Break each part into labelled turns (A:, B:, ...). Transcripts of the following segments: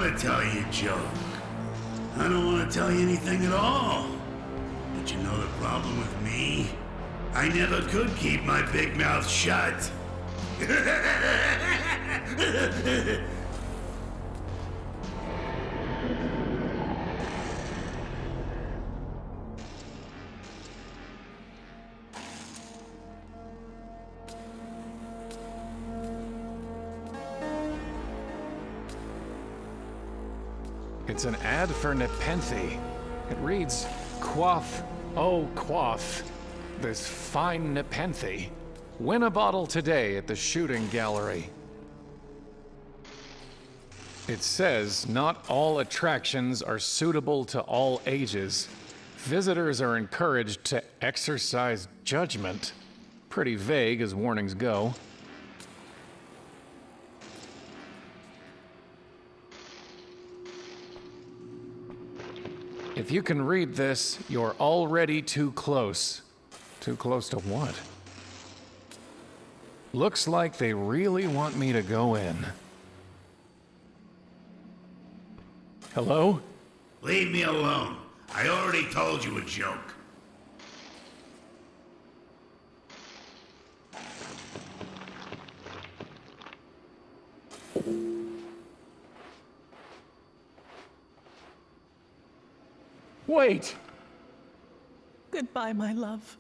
A: want to tell you a joke. I don't want to tell you anything at all. But you know the problem with me? I never could keep my big mouth shut.
B: It's an ad for Nepenthe. It reads, "Quaff, oh quaff, this fine Nepenthe. Win a bottle today at the shooting gallery." It says not all attractions are suitable to all ages. Visitors are encouraged to exercise judgment. Pretty vague as warnings go. If you can read this, you're already too close. Too close to what? Looks like they really want me to go in. Hello?
A: Leave me alone. I already told you a joke.
B: Wait!
C: Goodbye, my love.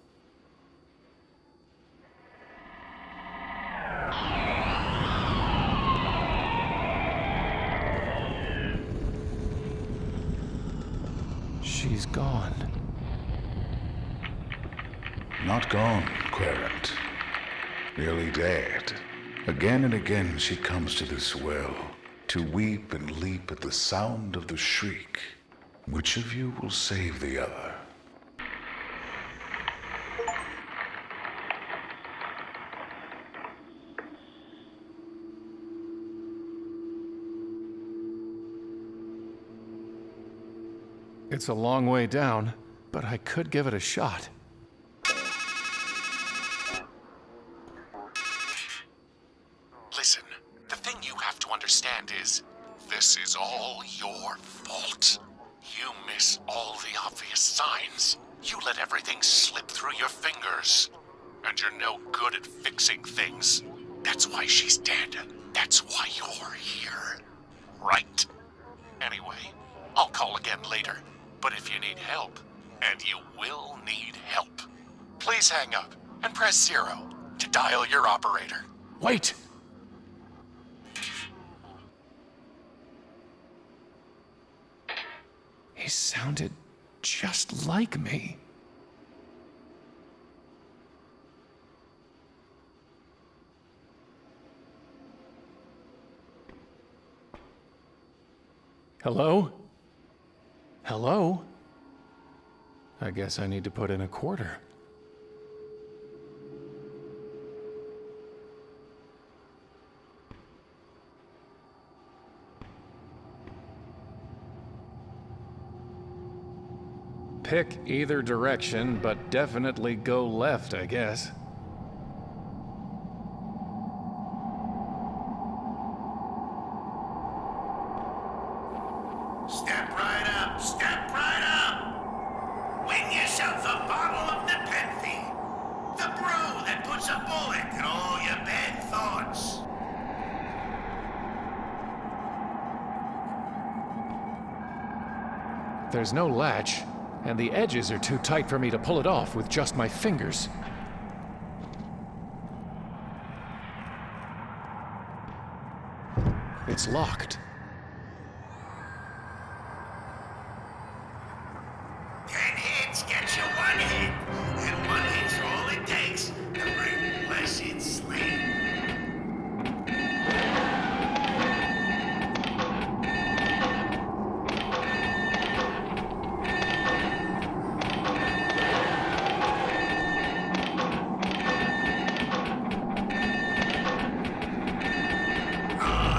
B: She's gone.
D: Not gone, Querent. Nearly dead. Again and again she comes to this well, to weep and leap at the sound of the shriek. Which of you will save the other?
B: It's a long way down, but I could give it a shot.
E: Listen, the thing you have to understand is, this is all your fault. You miss all the obvious signs. You let everything slip through your fingers. And you're no good at fixing things. That's why she's dead. That's why you're here. Right? Anyway, I'll call again later. But if you need help, and you will need help, please hang up and press 0 to dial your operator.
B: Wait! He sounded just like me. Hello? Hello? I guess I need to put in a quarter. Pick either direction, but definitely go left, I guess.
A: Step right up, step right up! Win yourself a bottle of Nepenthe, the brew that puts a bullet in all your bad thoughts.
B: There's no latch, and the edges are too tight for me to pull it off with just my fingers. It's locked.
A: 10 hits gets you 1 hit, and 1 hit's all it takes to bring blessed sleep.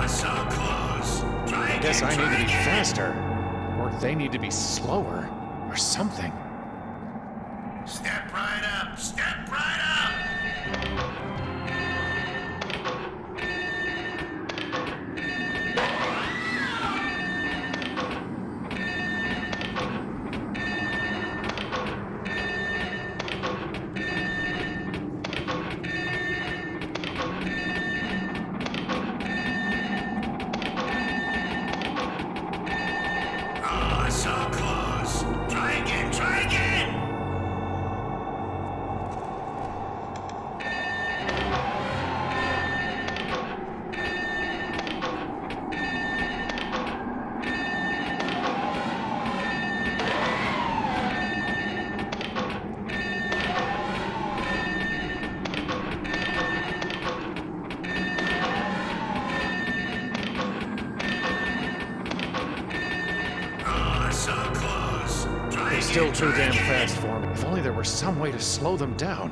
A: So close. Try
B: I guess I
A: again,
B: need to
A: try
B: be
A: again.
B: faster, or they need to be slower, or something.
A: Step right up, step right up!
B: Still too damn fast for me. If only there were some way to slow them down.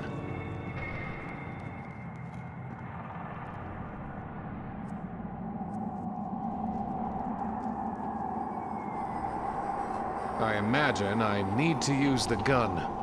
B: I imagine I need to use the gun.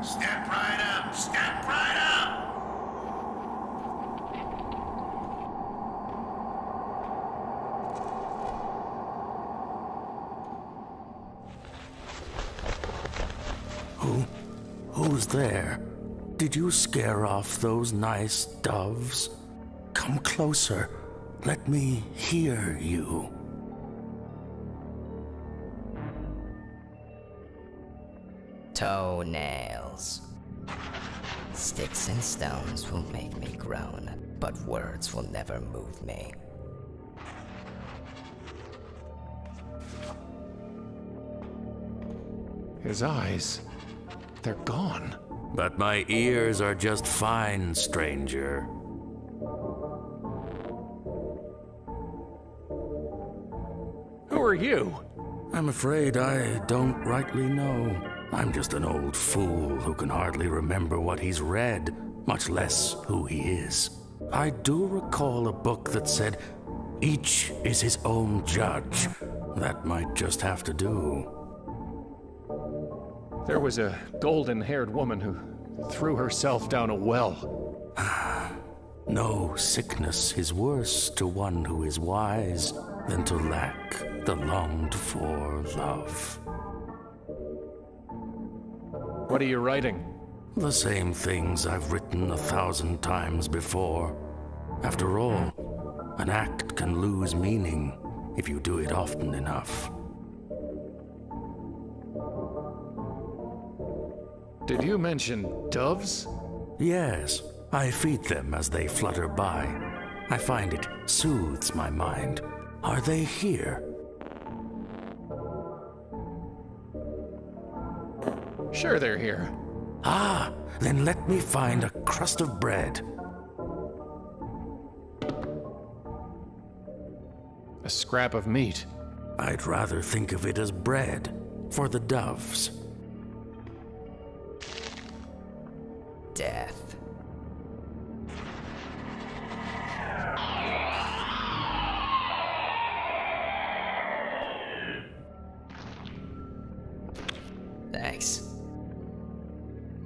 A: Step right up! Step right up!
F: Who's there? Did you scare off those nice doves? Come closer. Let me hear you.
G: Toenails. Sticks and stones will make me groan, but words will never move me.
B: His eyes, they're gone.
F: But my ears are just fine, stranger.
B: Who are you?
F: I'm afraid I don't rightly know. I'm just an old fool who can hardly remember what he's read, much less who he is. I do recall a book that said, "Each is his own judge." That might just have to do.
B: There was a golden-haired woman who threw herself down a well.
F: No sickness is worse to one who is wise than to lack the longed-for love.
B: What are you writing?
F: The same things I've written 1,000 times before. After all, an act can lose meaning if you do it often enough.
B: Did you mention doves?
F: Yes, I feed them as they flutter by. I find it soothes my mind. Are they here?
B: Sure they're here.
F: Ah, then let me find a crust of bread.
B: A scrap of meat.
F: I'd rather think of it as bread for the doves.
G: Death. Thanks.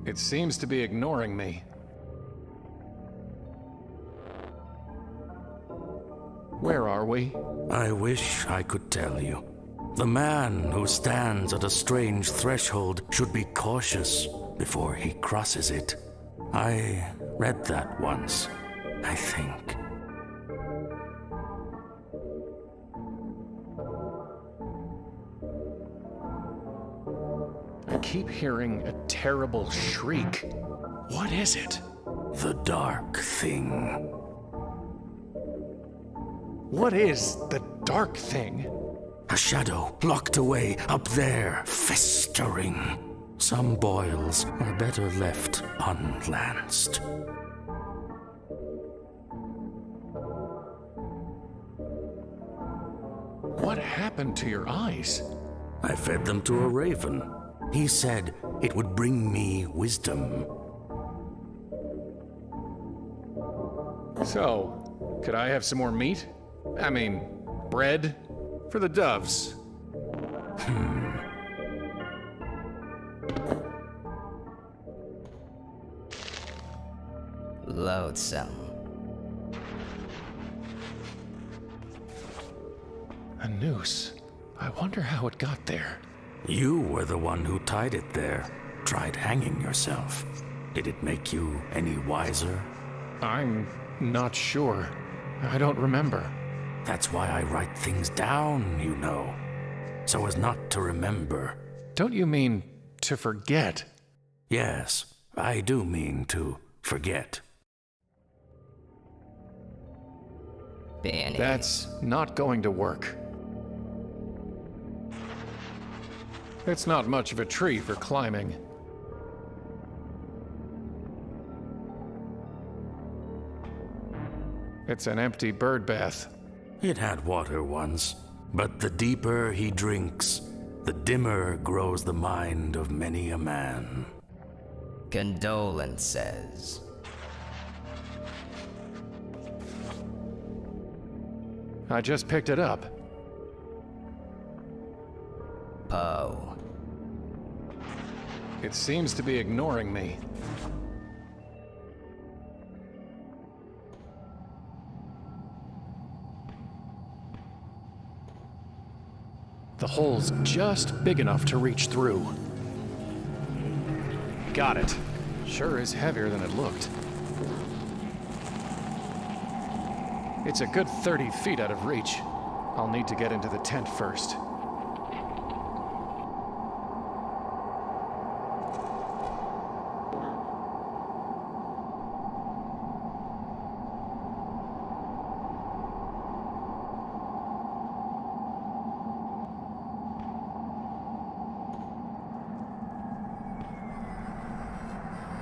B: It seems to be ignoring me. Where are we?
F: I wish I could tell you. The man who stands at a strange threshold should be cautious before he crosses it. I read that once, I think.
B: I keep hearing a terrible shriek. What is it?
F: The dark thing.
B: What is the dark thing?
F: A shadow locked away up there, festering. Some boils are better left unlanced.
B: What happened to your eyes?
F: I fed them to a raven. He said it would bring me wisdom.
B: So, could I have some more meat? I mean, bread? For the doves.
G: Loathsome.
B: A noose. I wonder how it got there.
F: You were the one who tied it there. Tried hanging yourself. Did it make you any wiser?
B: I'm not sure. I don't remember.
F: That's why I write things down, you know, so as not to remember.
B: Don't you mean to forget?
F: Yes, I do mean to forget.
G: Benny.
B: That's not going to work. It's not much of a tree for climbing. It's an empty bird bath.
F: It had water once, but the deeper he drinks, the dimmer grows the mind of many a man.
G: Condolences.
B: I just picked it up.
G: Poe.
B: It seems to be ignoring me. The hole's just big enough to reach through. Got it. Sure is heavier than it looked. It's a good 30 feet out of reach. I'll need to get into the tent first.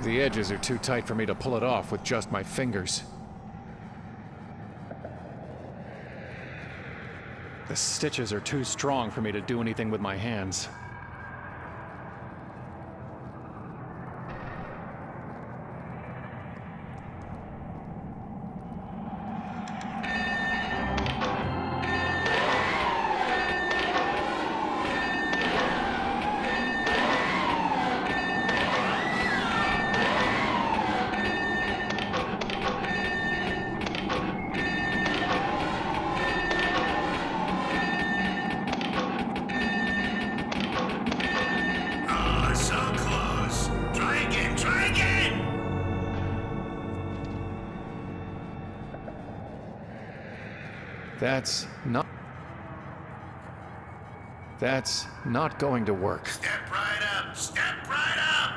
B: The edges are too tight for me to pull it off with just my fingers. The stitches are too strong for me to do anything with my hands.
A: Oh, so close. Try again, try again!
B: That's not going to work.
A: Step right up, step right up!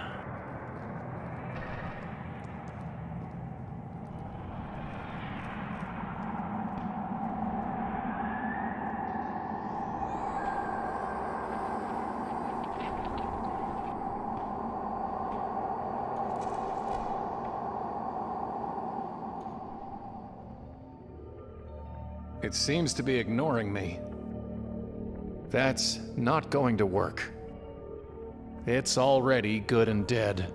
B: It seems to be ignoring me. That's not going to work. It's already good and dead.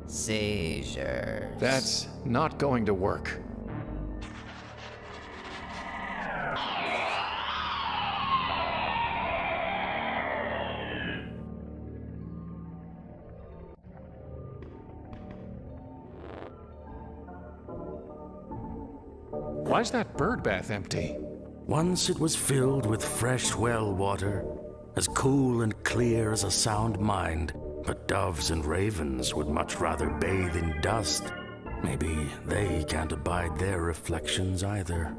G: Seizures.
B: That's not going to work. Why's that bird bath empty?
F: Once it was filled with fresh well water, as cool and clear as a sound mind, but doves and ravens would much rather bathe in dust. Maybe they can't abide their reflections either.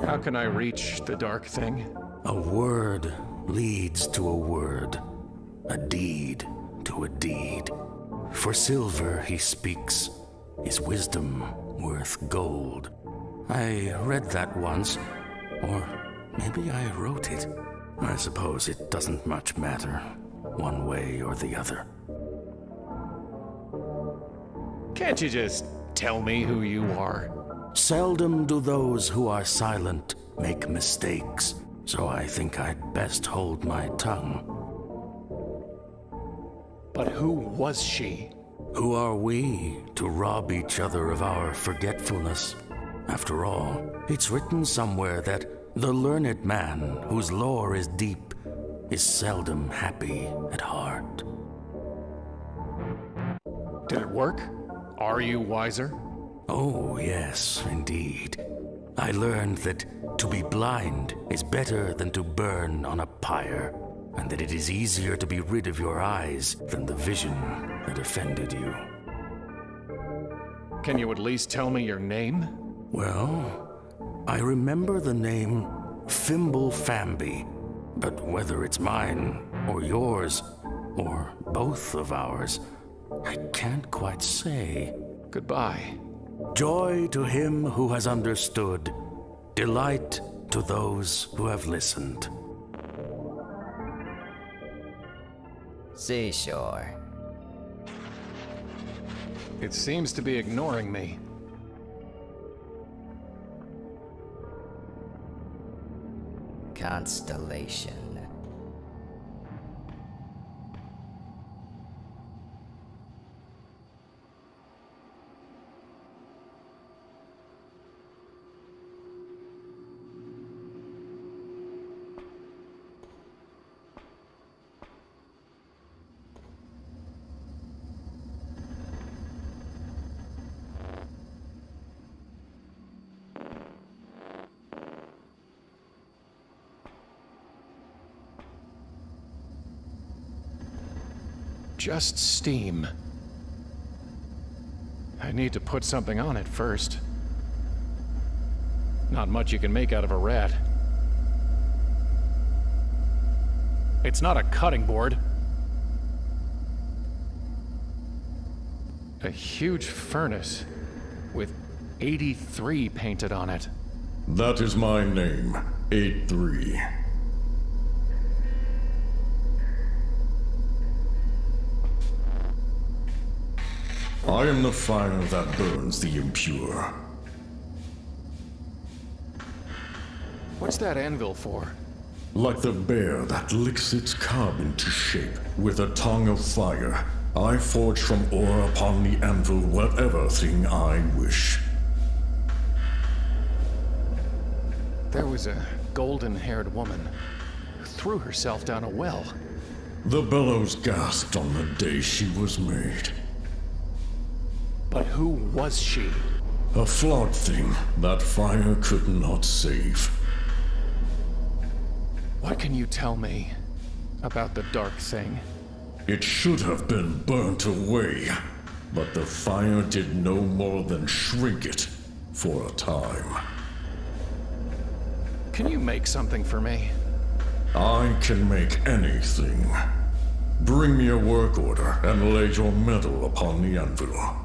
B: How can I reach the dark thing?
F: A word leads to a word, a deed to a deed. For silver he speaks, his wisdom worth gold. I read that once, or maybe I wrote it. I suppose it doesn't much matter, one way or the other.
B: Can't you just tell me who you are?
F: Seldom do those who are silent make mistakes, so I think I'd best hold my tongue.
B: But who was she?
F: Who are we to rob each other of our forgetfulness? After all, it's written somewhere that the learned man whose lore is deep is seldom happy at heart.
B: Did it work? Are you wiser?
F: Oh, yes, indeed. I learned that to be blind is better than to burn on a pyre, and that it is easier to be rid of your eyes than the vision that offended you.
B: Can you at least tell me your name?
F: Well, I remember the name Fimble Famby, but whether it's mine or yours, or both of ours, I can't quite say.
B: Goodbye.
F: Joy to him who has understood, delight to those who have listened.
G: Seashore.
B: It seems to be ignoring me.
G: Constellation.
B: Just steam. I need to put something on it first. Not much you can make out of a rat. It's not a cutting board. A huge furnace with 83 painted on it.
H: That is my name, 83. I am the fire that burns the impure.
B: What's that anvil for?
H: Like the bear that licks its cub into shape with a tongue of fire, I forge from ore upon the anvil whatever thing I wish.
B: There was a golden-haired woman who threw herself down a well.
H: The bellows gasped on the day she was made.
B: But who was she?
H: A flawed thing that fire could not save.
B: What can you tell me about the dark thing?
H: It should have been burnt away, but the fire did no more than shrink it for a time.
B: Can you make something for me?
H: I can make anything. Bring me a work order and lay your metal upon the anvil.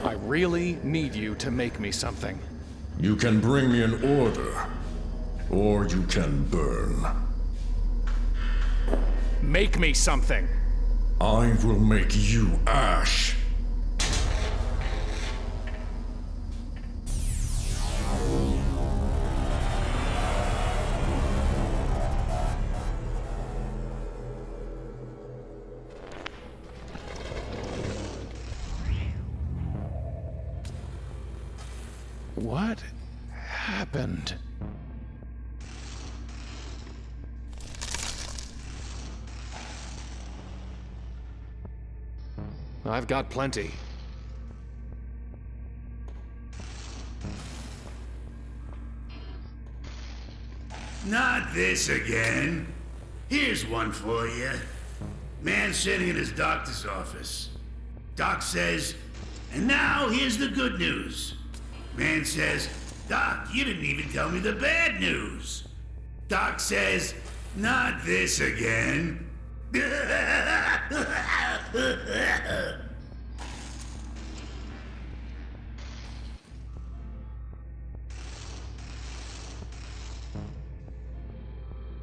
B: I really need you to make me something.
H: You can bring me an order, or you can burn.
B: Make me something!
H: I will make you ash.
B: What happened? I've got plenty.
A: Not this again. Here's one for you. Man sitting in his doctor's office. Doc says, and now here's the good news. Man says, Doc, you didn't even tell me the bad news. Doc says, not this again.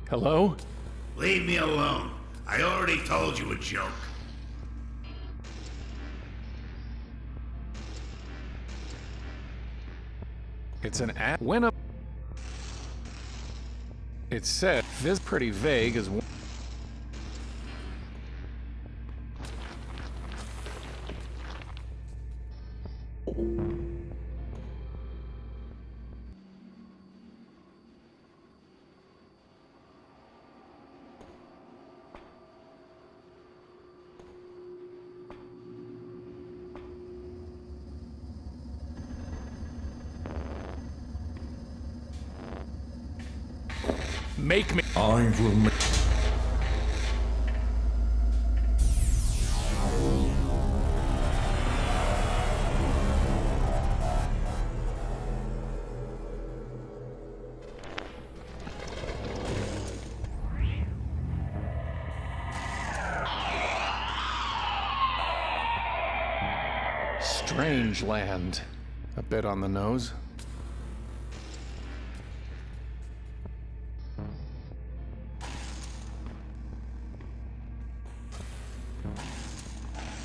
B: Hello?
A: Leave me alone. I already told you a joke.
B: It's an ad. When a. It said this pretty vague as. Make me.
H: I will make.
B: Strangeland. A bit on the nose.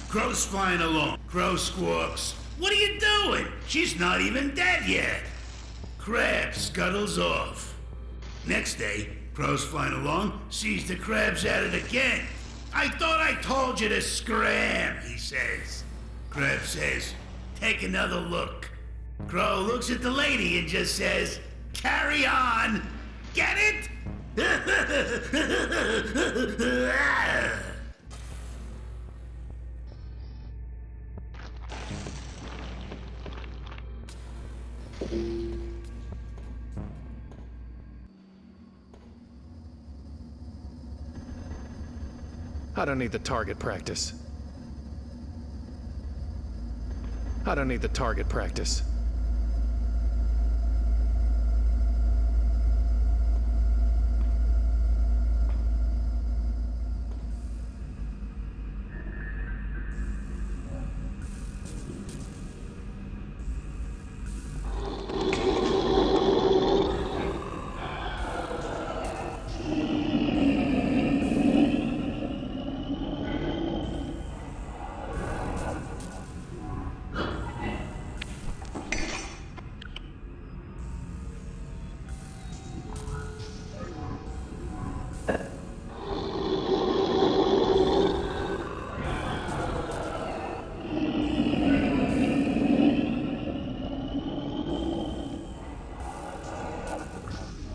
A: Crow's flying along. Crow squawks. What are you doing? She's not even dead yet. Crab scuttles off. Next day, Crow's flying along, sees the crab's at it again. I thought I told you to scram, he says. Crab says, take another look. Crow looks at the lady and just says, carry on. Get it?
B: I don't need the target practice. I don't need the target practice.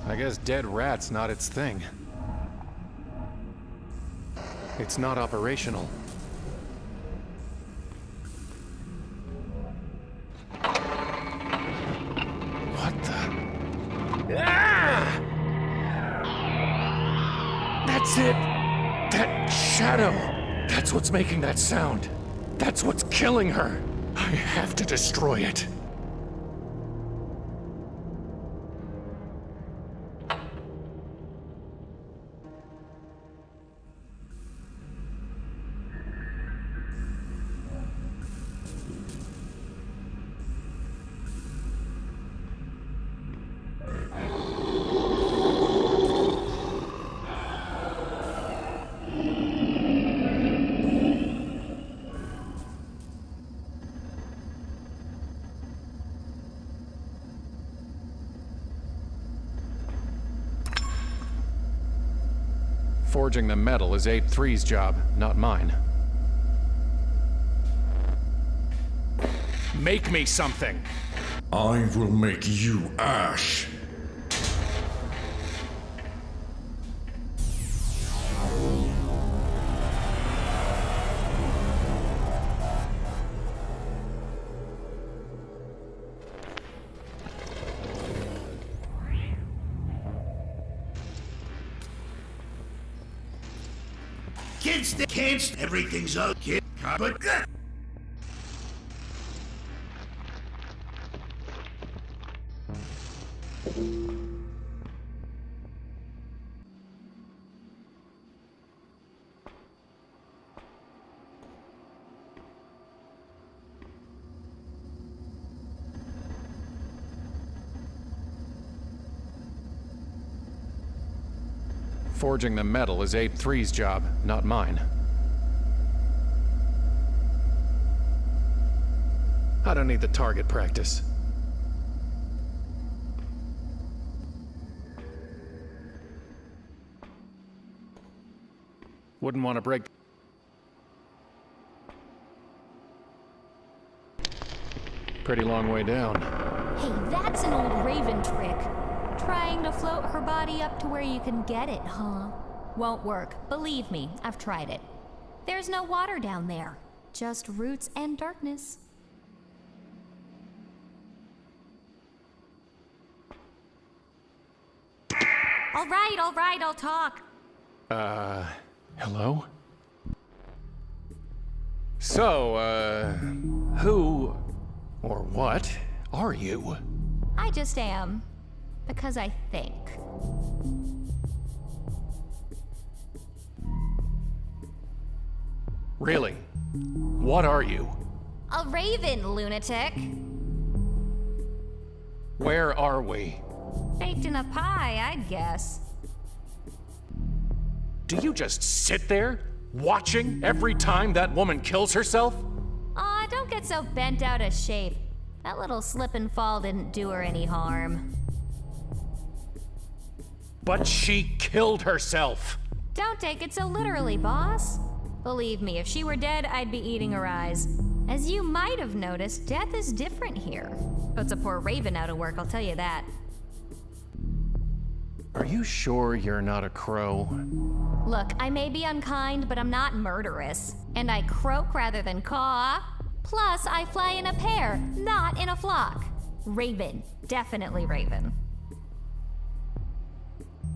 B: I guess dead rat's not its thing. It's not operational. What the? Ah! That's it! That shadow! That's what's making that sound. That's what's killing her. I have to destroy it. Forging the metal is 8-3's job, not mine. Make me something!
H: I will make you ash.
A: Can't. Everything's okay. But
B: Forging the metal is Abe 3's job, not mine. I don't need the target practice. Wouldn't want to break... Pretty long way down.
I: Hey, that's an old raven trick. Trying to float her body up to where you can get it, huh? Won't work. Believe me, I've tried it. There's no water down there. Just roots and darkness. All right, I'll talk.
B: Hello? So, who or what are you?
I: I just am. Because I think.
B: Really? What are you?
I: A raven, lunatic.
B: Where are we?
I: Baked in a pie, I'd guess.
B: Do you just sit there, watching every time that woman kills herself?
I: Aw, don't get so bent out of shape. That little slip and fall didn't do her any harm.
B: But she killed herself.
I: Don't take it so literally, boss. Believe me, if she were dead, I'd be eating her eyes. As you might have noticed, death is different here. Puts a poor raven out of work, I'll tell you that.
B: Are you sure you're not a crow?
I: Look, I may be unkind, but I'm not murderous. And I croak rather than caw. Plus, I fly in a pair, not in a flock. Raven. Definitely raven.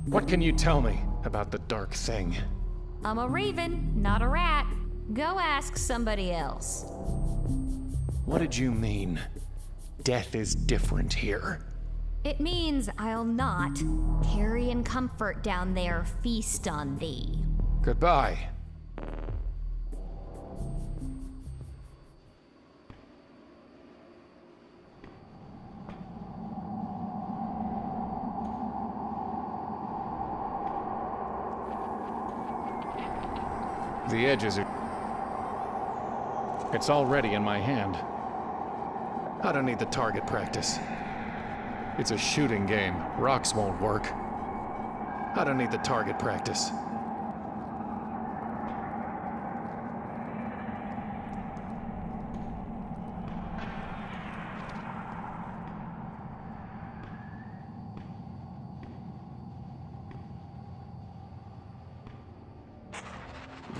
B: What can you tell me about the dark thing?
I: I'm a raven, not a rat. Go ask somebody else.
B: What did you mean? Death is different here.
I: It means I'll not carry in comfort down there, feast on thee.
B: Goodbye. The edges are... It's already in my hand. I don't need the target practice. It's a shooting game. Rocks won't work. I don't need the target practice.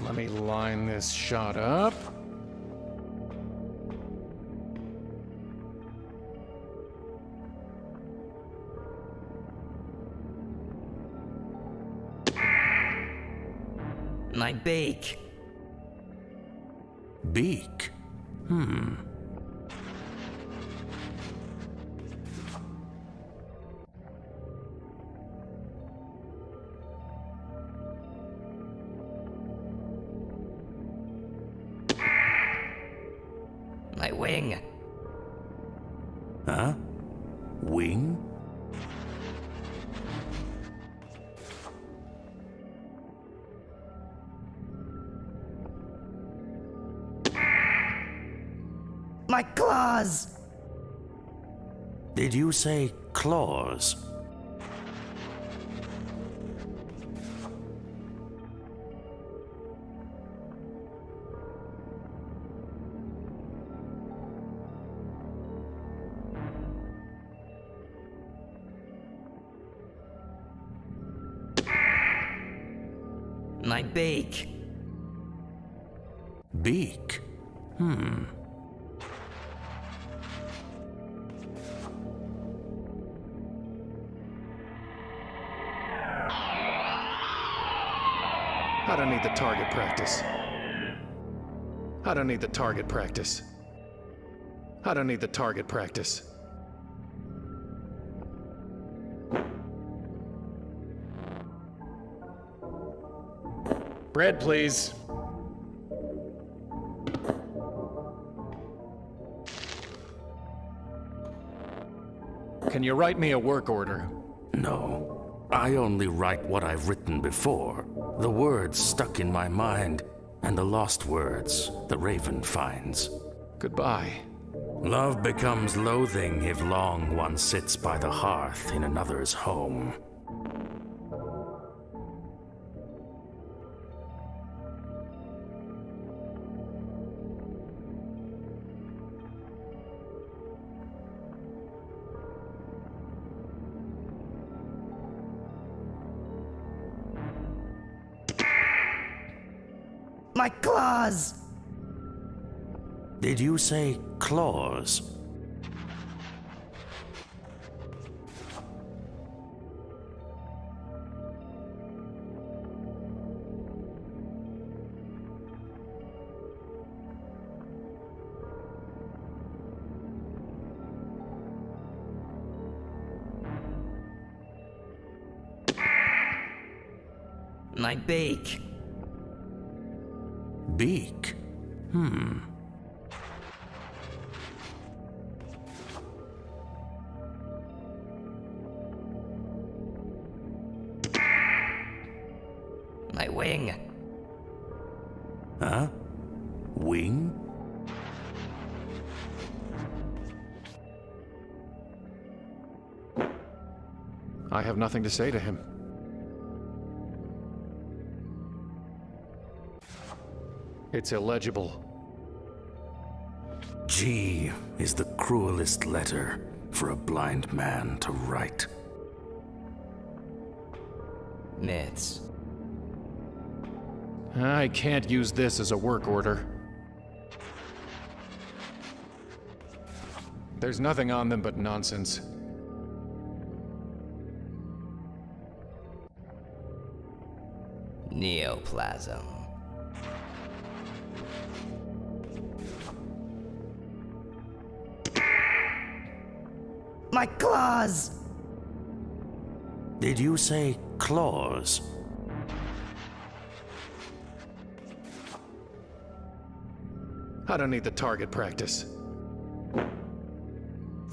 B: Let me line this shot up.
G: My beak.
F: Beak?
G: My wing.
F: Huh? Wing?
G: My claws!
F: Did you say claws?
G: My beak.
F: Beak?
B: I don't need the target practice. I don't need the target practice. I don't need the target practice. Bread, please. Can you write me a work order?
F: No. I only write what I've written before. The words stuck in my mind, and the lost words the raven finds.
B: Goodbye.
F: Love becomes loathing if long one sits by the hearth in another's home.
G: My claws!
F: Did you say claws?
G: My beak.
F: Beak?
G: My wing.
F: Huh? Wing?
B: I have nothing to say to him. It's illegible.
F: G is the cruelest letter for a blind man to write.
G: Myths.
B: I can't use this as a work order. There's nothing on them but nonsense.
G: Neoplasm. My claws!
F: Did you say claws?
B: I don't need the target practice.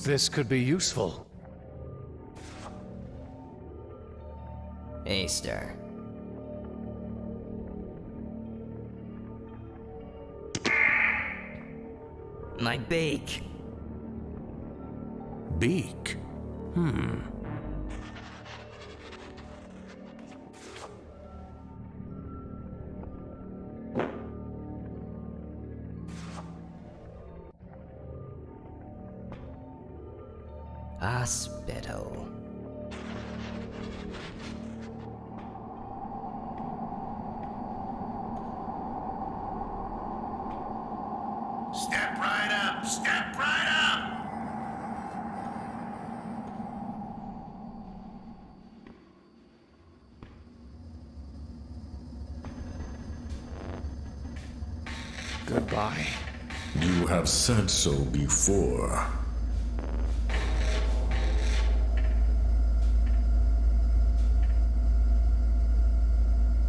B: This could be useful.
G: Easter. My beak.
F: Beak?
G: Hospital.
A: Step right up! Step right up!
B: Goodbye.
H: You have said so before.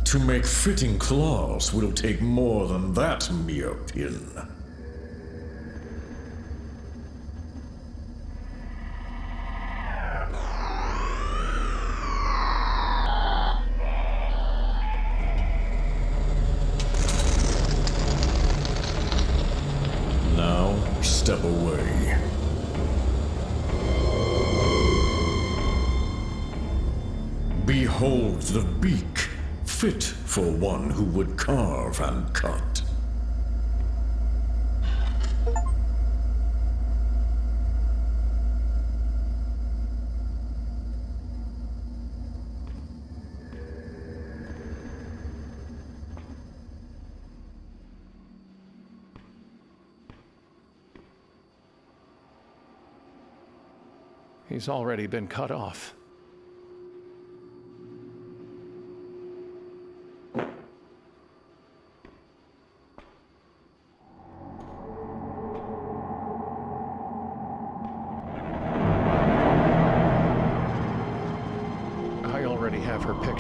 H: To make fitting claws will take more than that mere pin. Now, step away. Behold the beak, fit for one who would carve and cut.
B: He's already been cut off.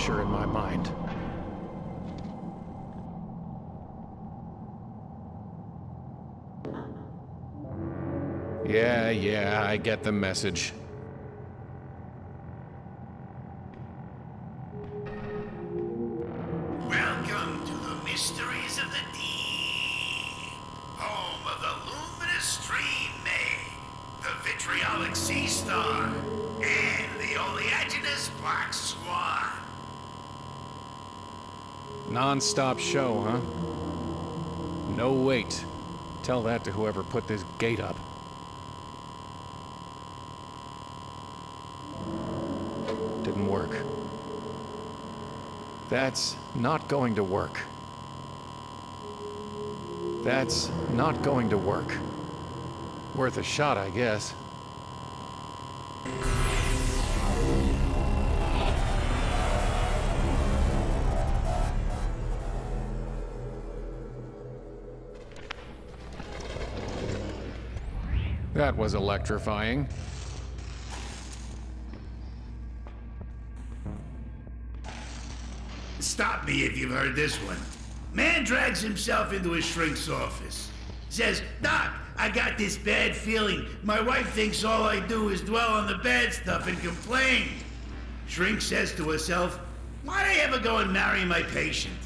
B: picture in my mind. Yeah, I get the message.
A: Welcome to the mysteries of the deep, home of the luminous stream maid, the vitriolic sea star, and the oleaginous black swan.
B: Non-stop show, huh? No wait. Tell that to whoever put this gate up. Didn't work. That's not going to work. That's not going to work. Worth a shot, I guess. That was electrifying.
A: Stop me if you've heard this one. Man drags himself into his shrink's office. Says, "Doc, I got this bad feeling. My wife thinks all I do is dwell on the bad stuff and complain." Shrink says to herself, "Why'd I ever go and marry my patient?"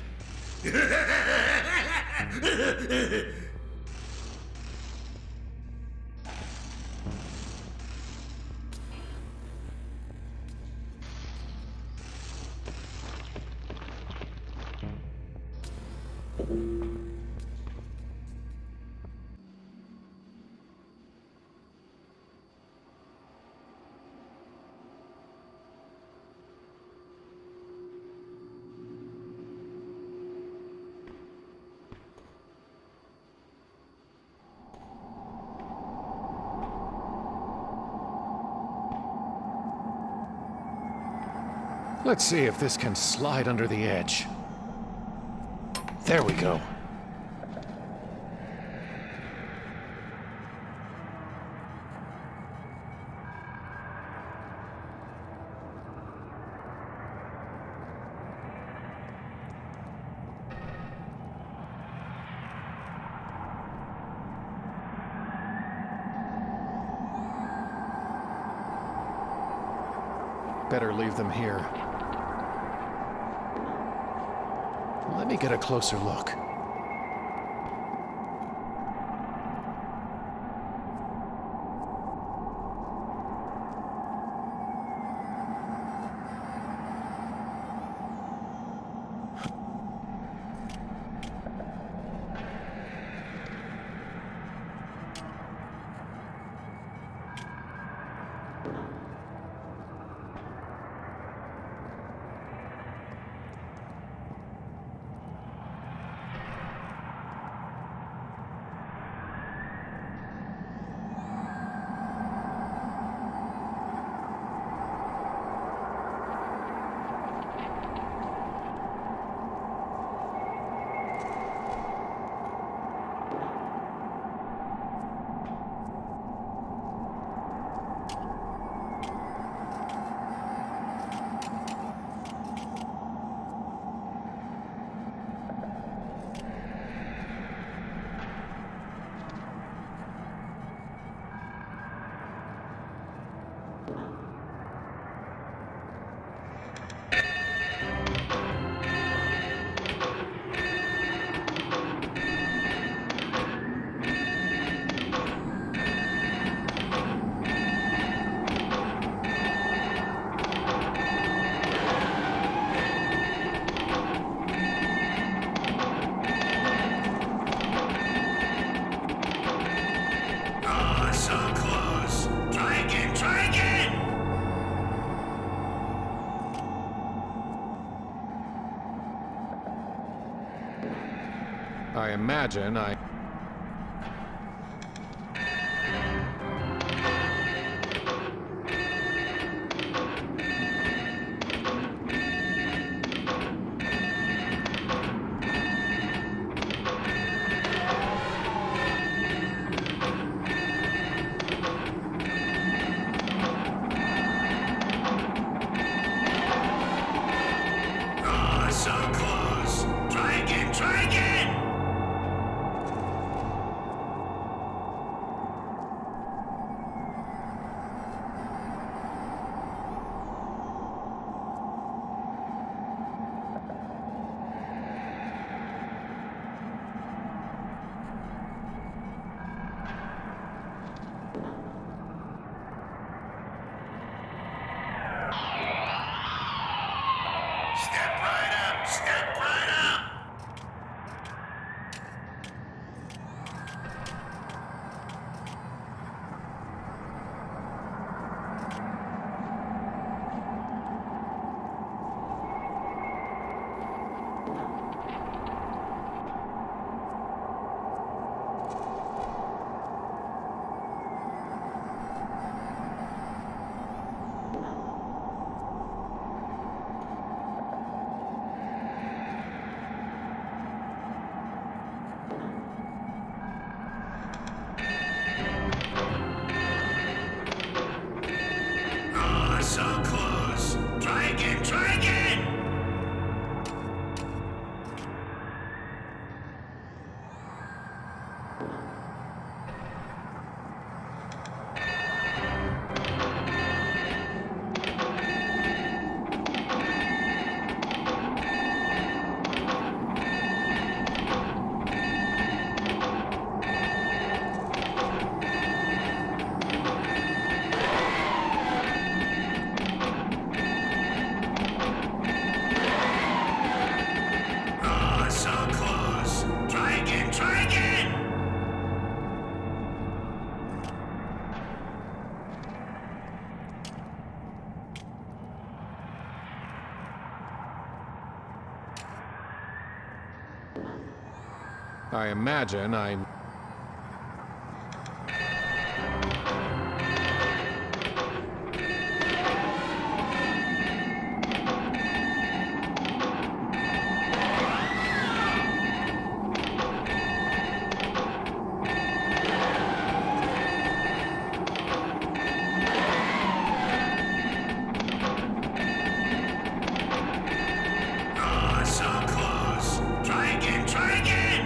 B: Let's see if this can slide under the edge. There we go. Better leave them here. Let me get a closer look. I imagine I...
A: so close. Try again, try again!
B: I imagine I...
A: So close. Try again, try again!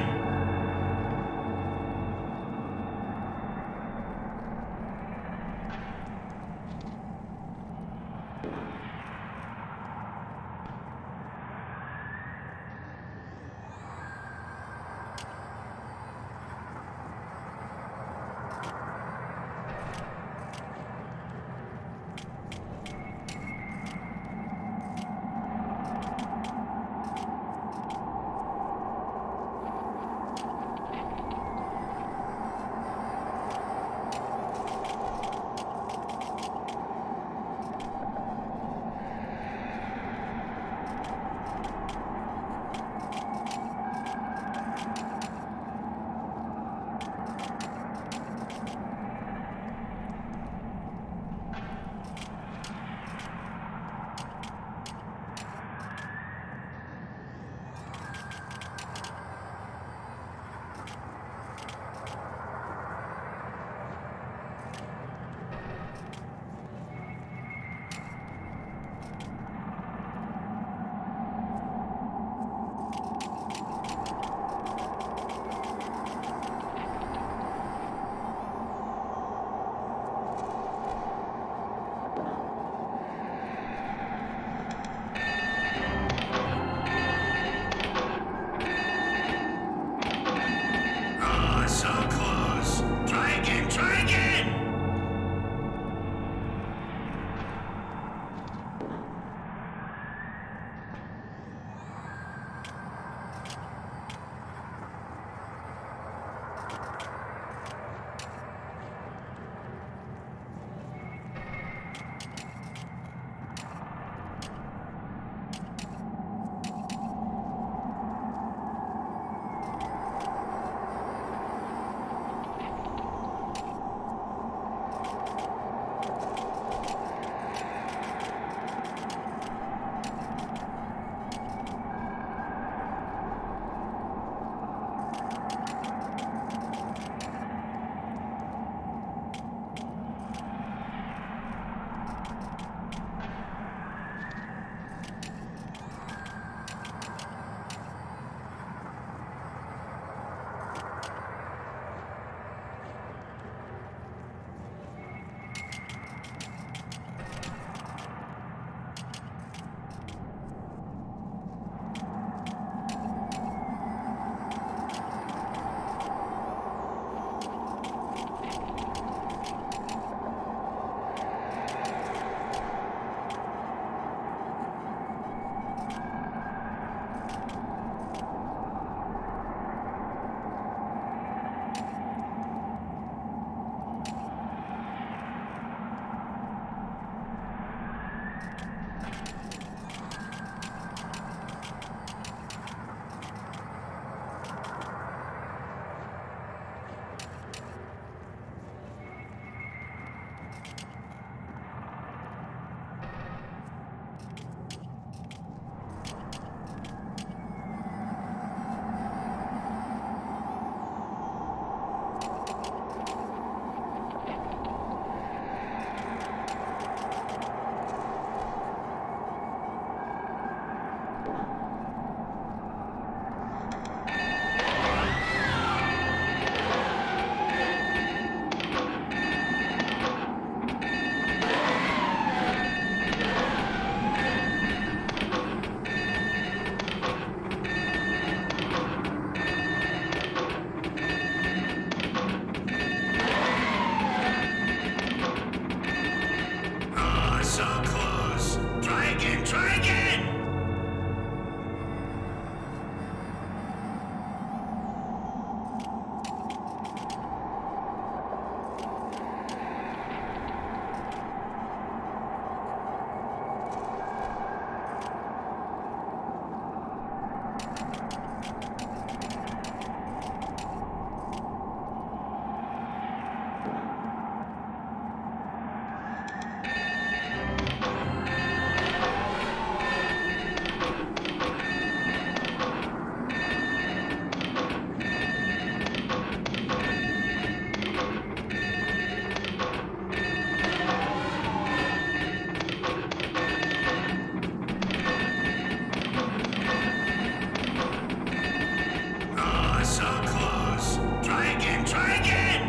A: Try again!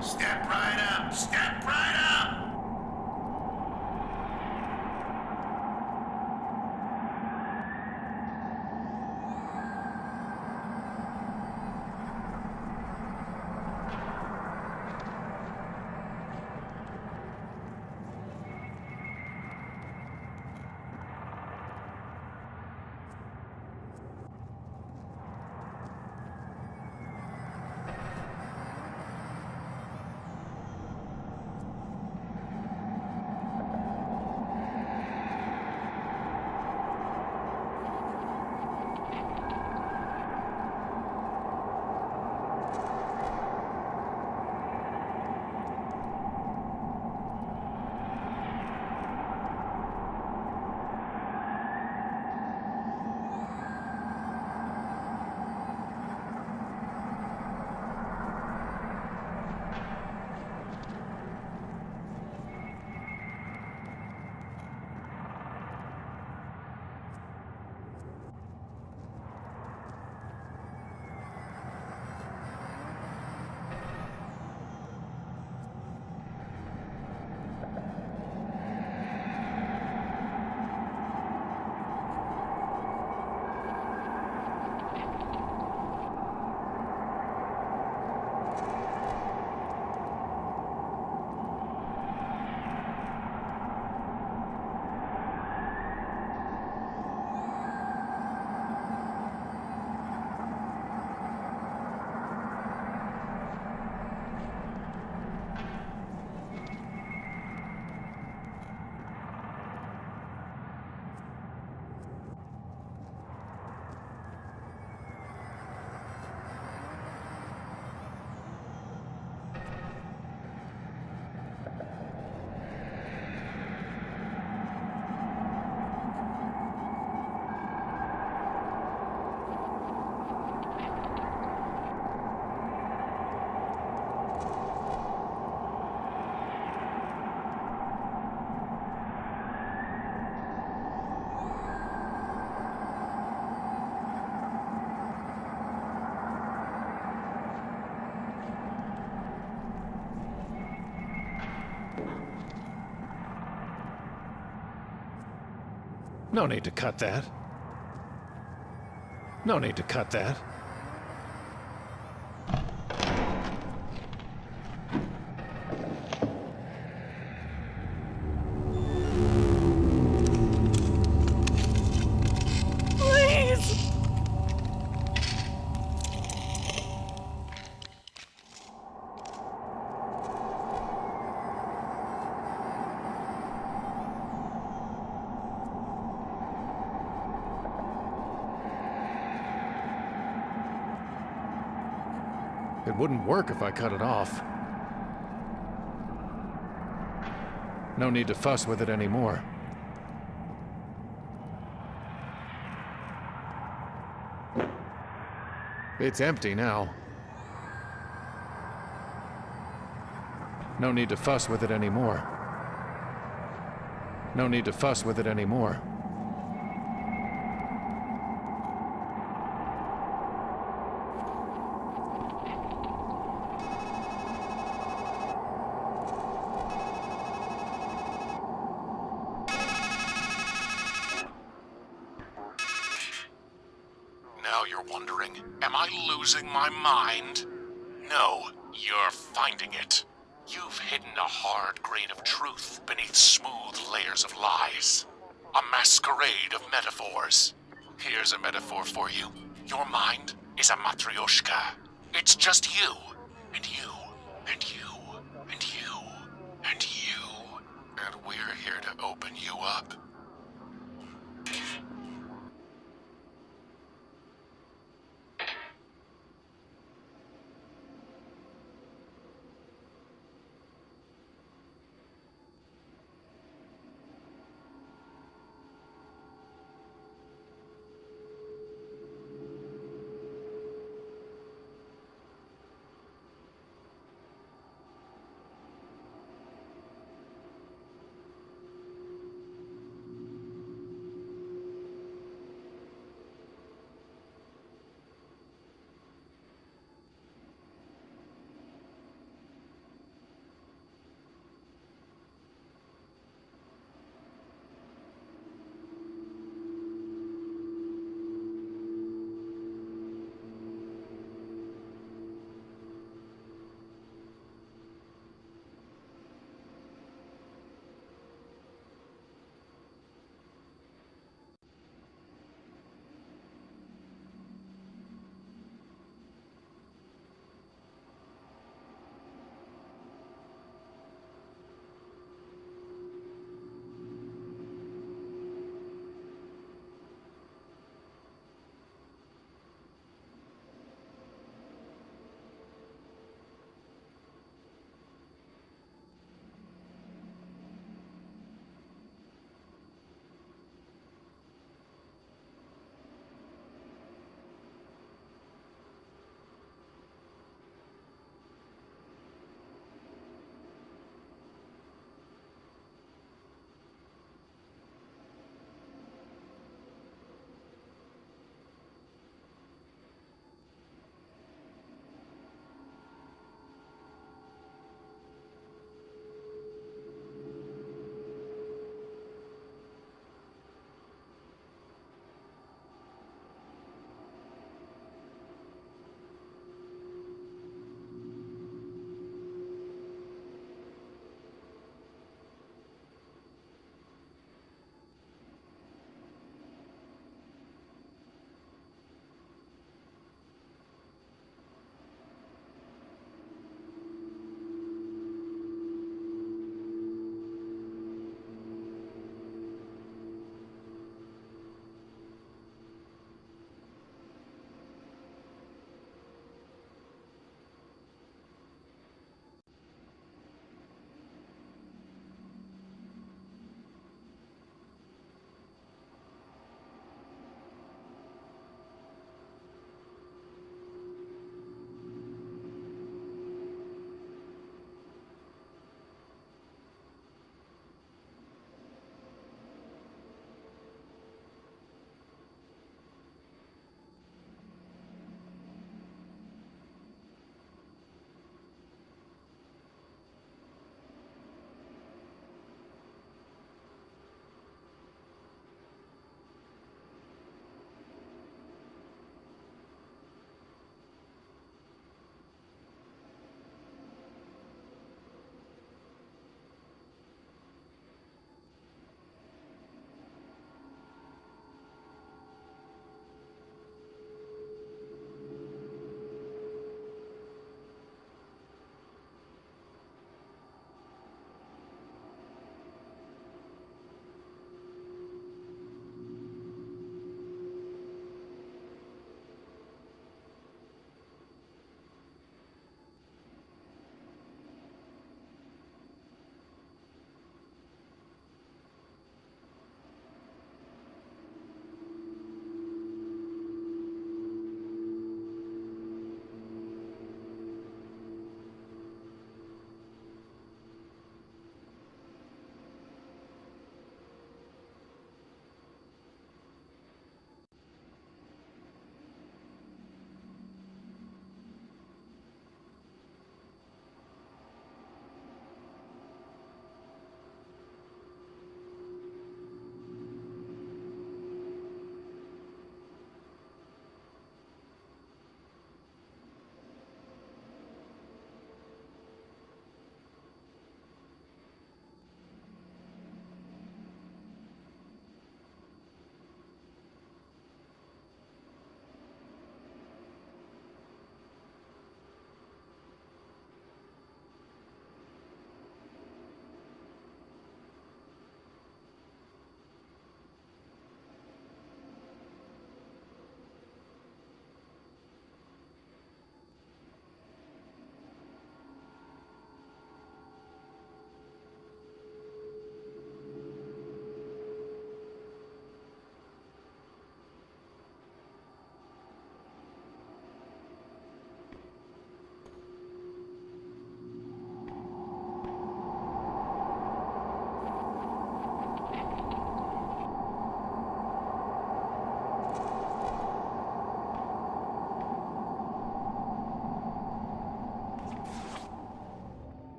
A: Step right up! Step right up!
B: No need to cut that. No need to cut that.
C: Please!
B: It wouldn't work if I cut it off. No need to fuss with it anymore. It's empty now. No need to fuss with it anymore. No need to fuss with it anymore.
E: Now you're wondering, am I losing my mind? No, you're finding it. You've hidden a hard grain of truth beneath smooth layers of lies. A masquerade of metaphors. Here's a metaphor for you. Your mind is a matryoshka. It's just you, and you, and you, and you, and you. And we're here to open you up.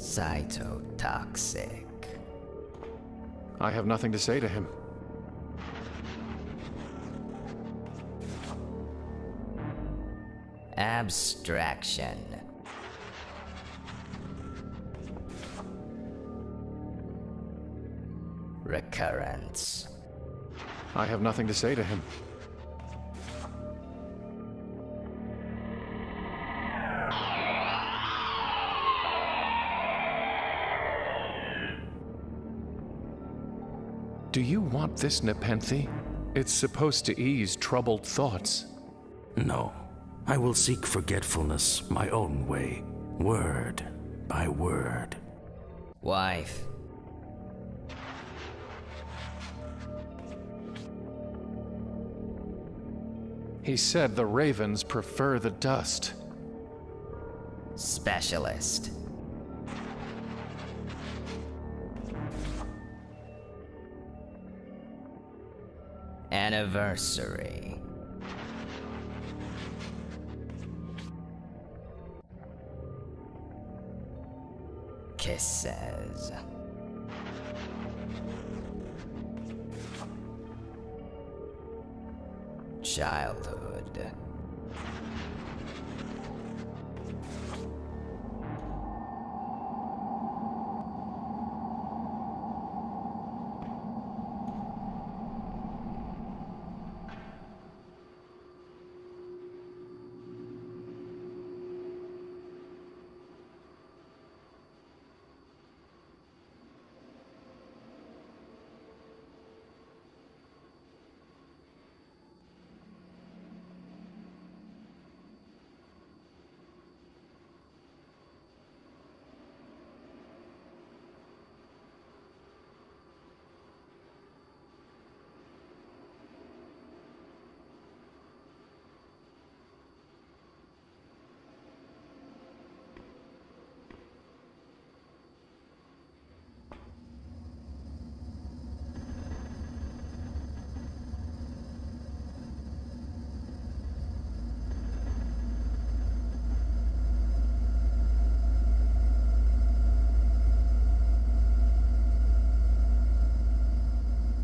G: Cytotoxic.
B: I have nothing to say to him.
G: Abstraction. Recurrence.
B: I have nothing to say to him. Do you want this, Nepenthe? It's supposed to ease troubled thoughts.
F: No, I will seek forgetfulness my own way, word by word.
G: Wife.
B: He said the ravens prefer the dust.
G: Specialist. Anniversary. Kisses. Childhood.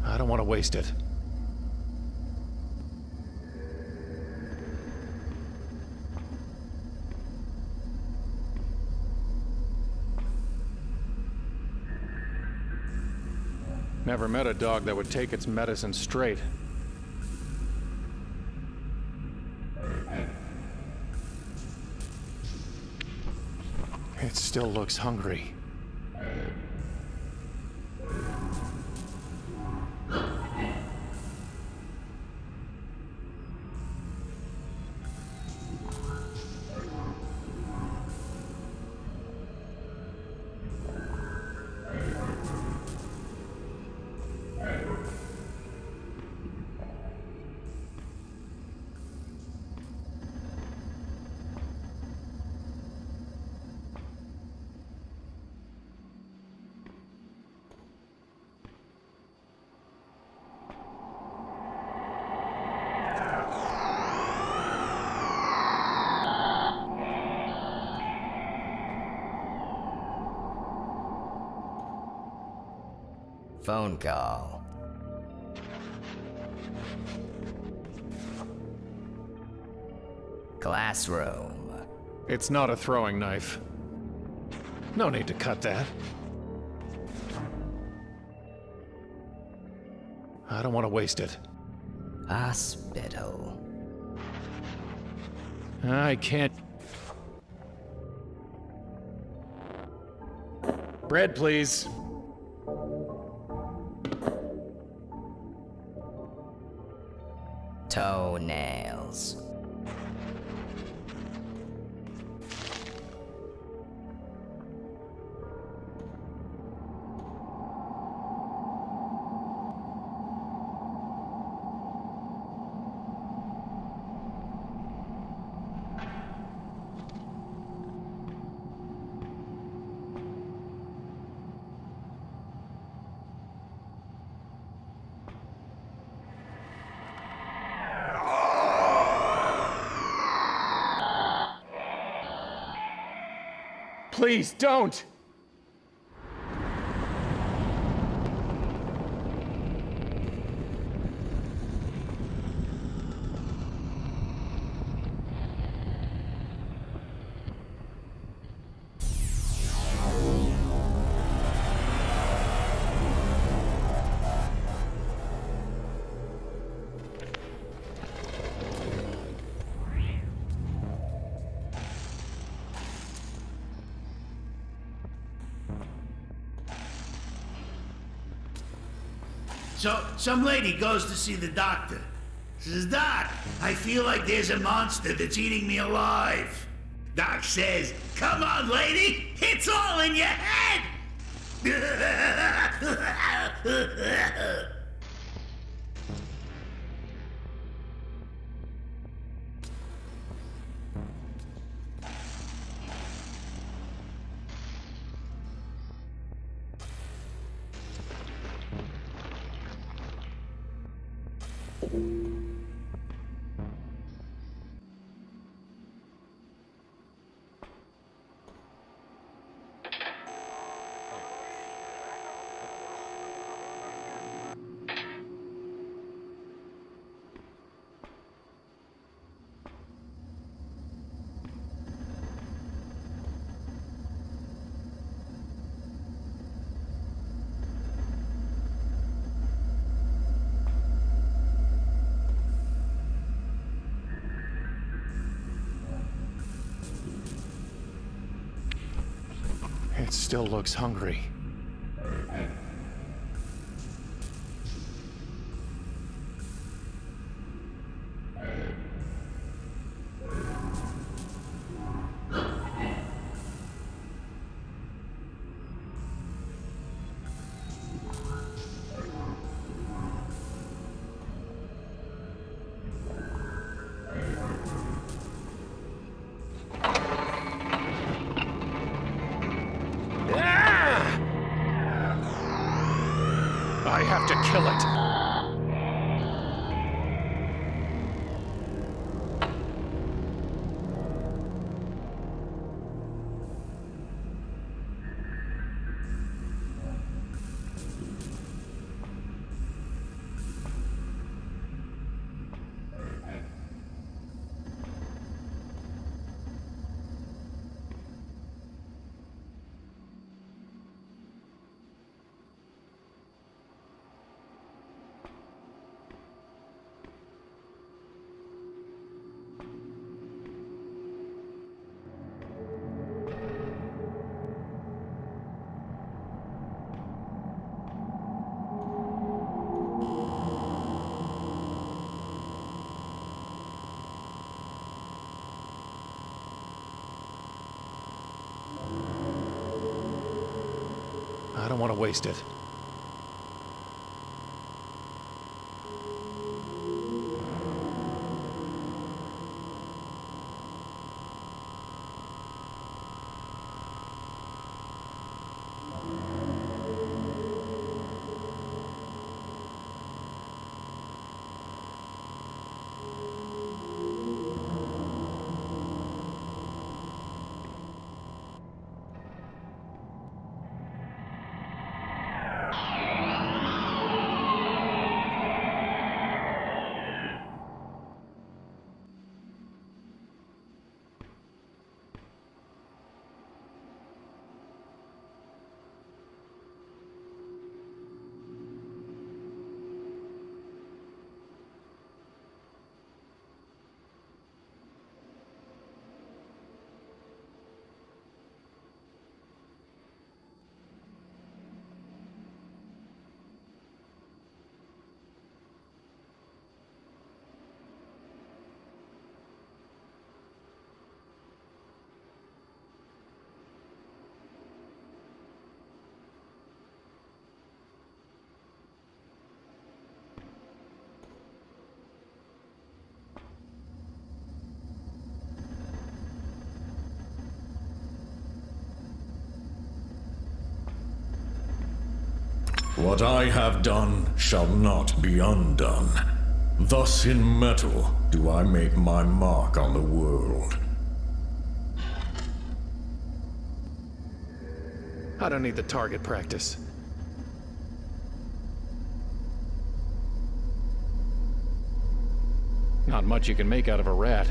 B: I don't want to waste it. Never met a dog that would take its medicine straight. It still looks hungry.
G: Phone call. Classroom.
B: It's not a throwing knife. No need to cut that. I don't want to waste it.
G: Hospital.
B: I can't. Bread, please.
G: Toenails.
B: Please don't!
A: So, some lady goes to see the doctor. Says, Doc, I feel like there's a monster that's eating me alive. Doc says, come on, lady, it's all in your head!
B: It still looks hungry. I have to kill it. I don't want to waste it.
H: What I have done shall not be undone. Thus in metal do I make my mark on the world.
B: I don't need the target practice. Not much you can make out of a rat.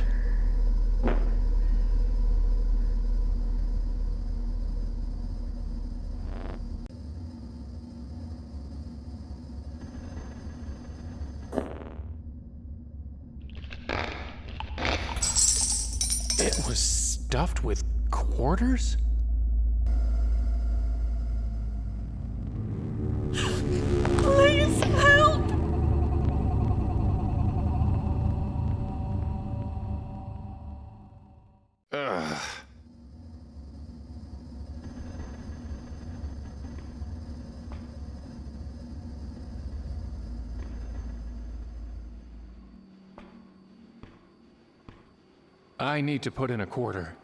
B: It was stuffed with quarters?
C: Please help!
B: I need to put in a quarter.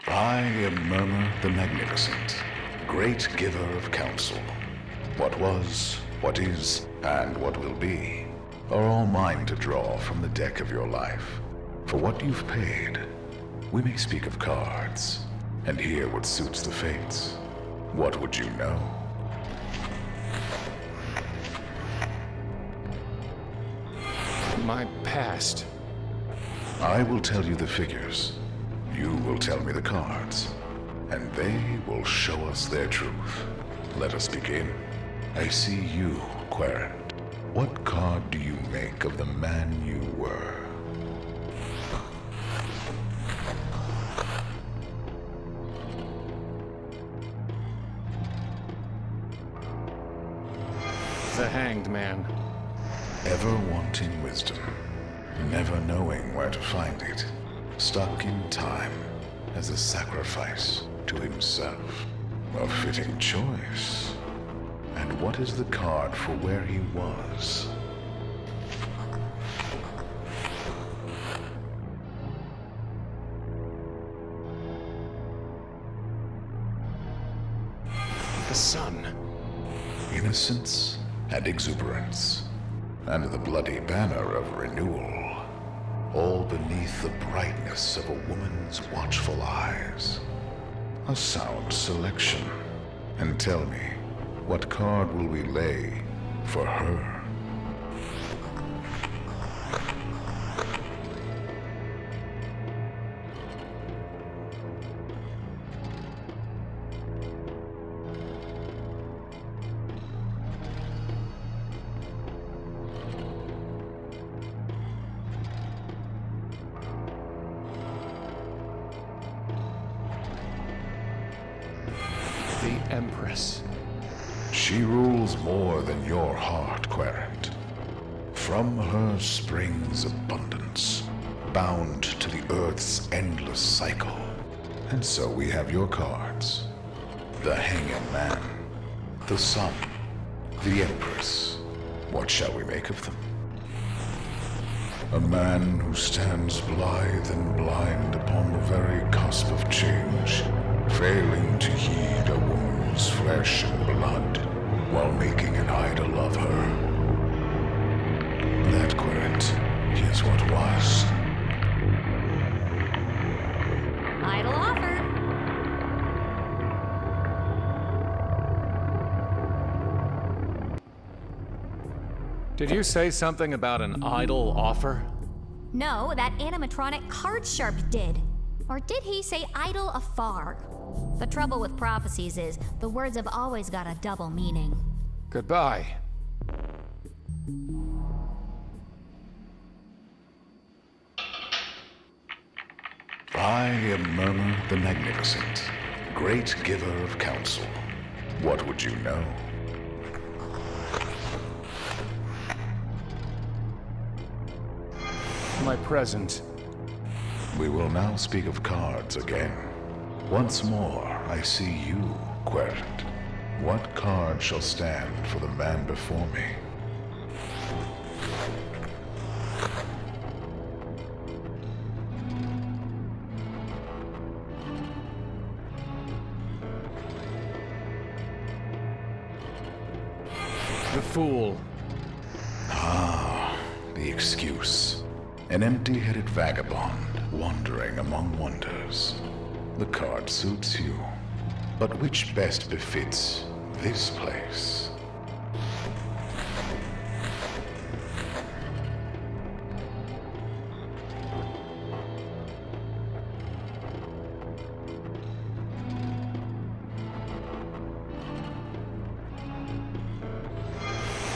D: I am Murmur the Magnificent, great giver of counsel. What was, what is, and what will be are all mine to draw from the deck of your life. For what you've paid, we may speak of cards, and hear what suits the fates. What would you know?
B: My past.
D: I will tell you the figures. You will tell me the cards, and they will show us their truth. Let us begin. I see you, Querent. What card do you make of the man you were?
B: The Hanged Man.
D: Ever wanting wisdom, never knowing where to find it, stuck in time as a sacrifice to himself. A fitting choice. And what is the card for where he was?
B: The sun.
D: Innocence and exuberance, and the bloody banner of renewal, all beneath the brightness of a woman's watchful eyes. A sound selection. And tell me, what card will we lay for her?
B: The Empress.
D: She rules more than your heart, Querent. From her springs abundance, bound to the earth's endless cycle. And so we have your cards. The Hanging Man, the Sun, the Empress. What shall we make of them? A man who stands blithe and blind upon the very cusp of change, failing to heed a woman's flesh and blood, while making an idol of her. That, Querent, is what was.
I: Idle offer.
B: Did you say something about an idle offer?
I: No, that animatronic card sharp did. Or did he say idle afar? The trouble with prophecies is the words have always got a double meaning.
B: Goodbye.
D: I am Murmur the Magnificent, great giver of counsel. What would you know?
B: My present.
D: We will now speak of cards again. Once more, I see you, Querent. What card shall stand for the man before me?
B: The Fool.
D: Ah, the excuse. An empty-headed vagabond wandering among wonders. The card suits you, but which best befits this place?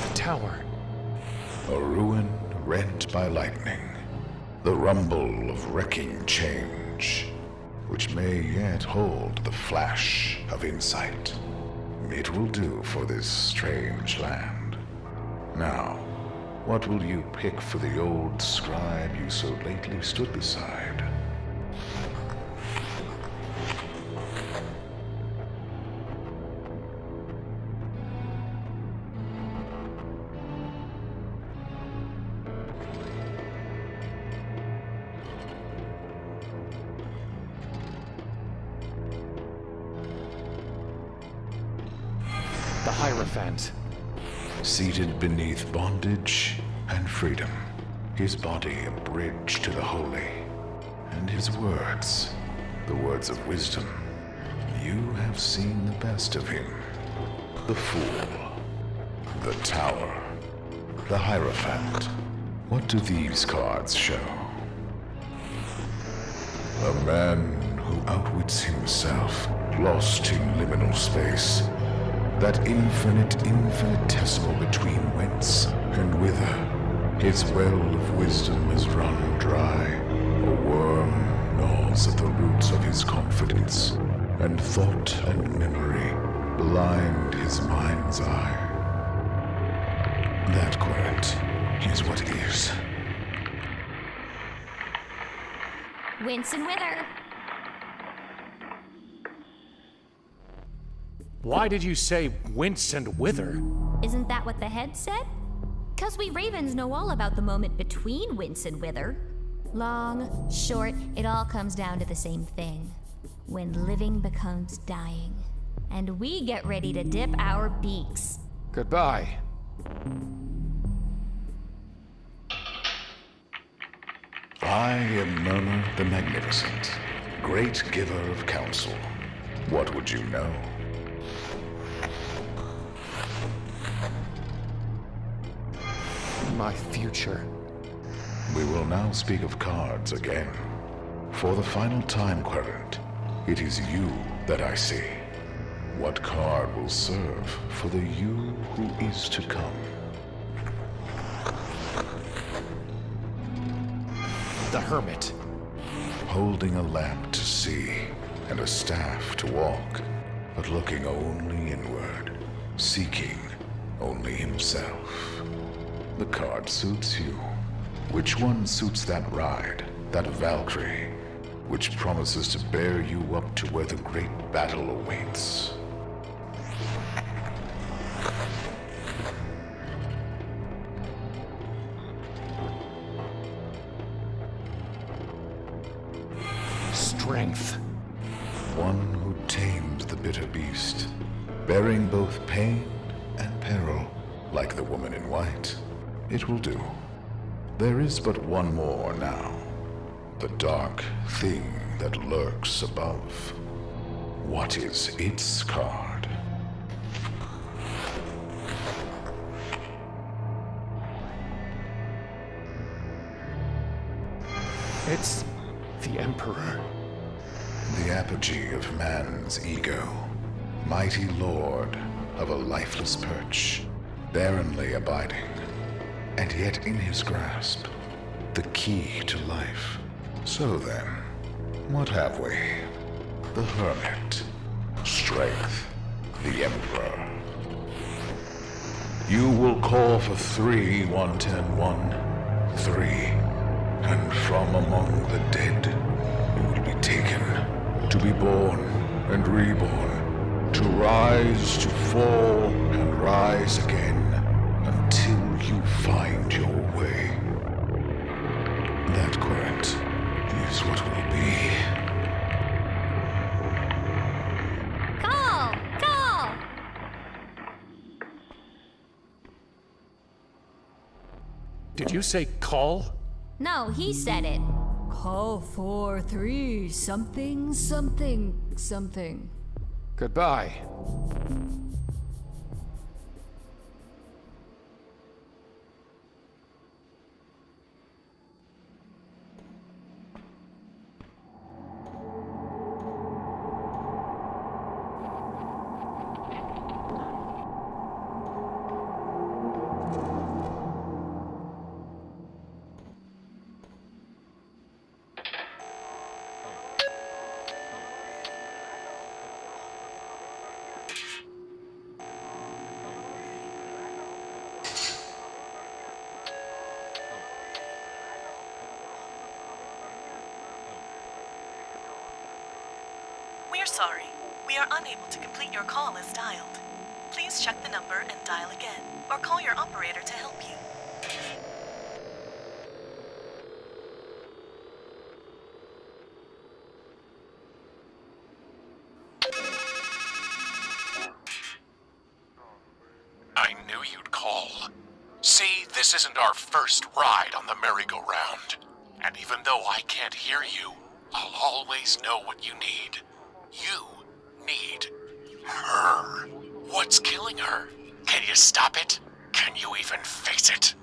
B: The Tower.
D: A ruin rent by lightning. The rumble of wrecking change, which may yet hold the flash of insight. It will do for this strange land. Now, what will you pick for the old scribe you so lately stood beside?
B: The Hierophant.
D: Seated beneath bondage and freedom, his body a bridge to the holy, and his words, the words of wisdom. You have seen the best of him. The Fool, the Tower, the Hierophant. What do these cards show? A man who outwits himself, lost in liminal space. That infinitesimal between whence and whither. His well of wisdom has run dry. A worm gnaws at the roots of his confidence, and thought and memory blind his mind's eye. That querent is what is.
I: Wince and wither.
B: Why did you say wince and wither?
I: Isn't that what the head said? 'Cause we ravens know all about the moment between wince and wither. Long, short, it all comes down to the same thing. When living becomes dying. And we get ready to dip our beaks.
B: Goodbye.
D: I am Murmur the Magnificent, great giver of counsel. What would you know?
B: My future.
D: We will now speak of cards again. For the final time, querent, it is you that I see. What card will serve for the you who is to come?
B: The Hermit.
D: Holding a lamp to see and a staff to walk, but looking only inward, seeking only himself. The card suits you. Which one suits that ride, that Valkyrie, which promises to bear you up to where the great battle awaits?
B: Strength.
D: One who tamed the bitter beast, bearing both pain and peril, like the woman in white. It will do. There is but one more now. The dark thing that lurks above. What is its card?
B: It's the Emperor.
D: The apogee of man's ego. Mighty lord of a lifeless perch, barrenly abiding. And yet in his grasp, the key to life. So then, what have we? The Hermit. Strength. The Emperor. You will call for 3, 110, 1, 3. And from among the dead, you will be taken, to be born and reborn, to rise, to fall, and rise again, until you find your way. That querent is what will be.
I: Call! Call!
B: Did you say call?
I: No, he said it. Call 4, 3, something, something, something.
B: Goodbye.
C: We're sorry. We are unable to complete your call as dialed. Please check the number and dial again, or call your operator to help you.
E: This isn't our first ride on the merry-go-round. And even though I can't hear you, I'll always know what you need. You need her. What's killing her? Can you stop it? Can you even face it?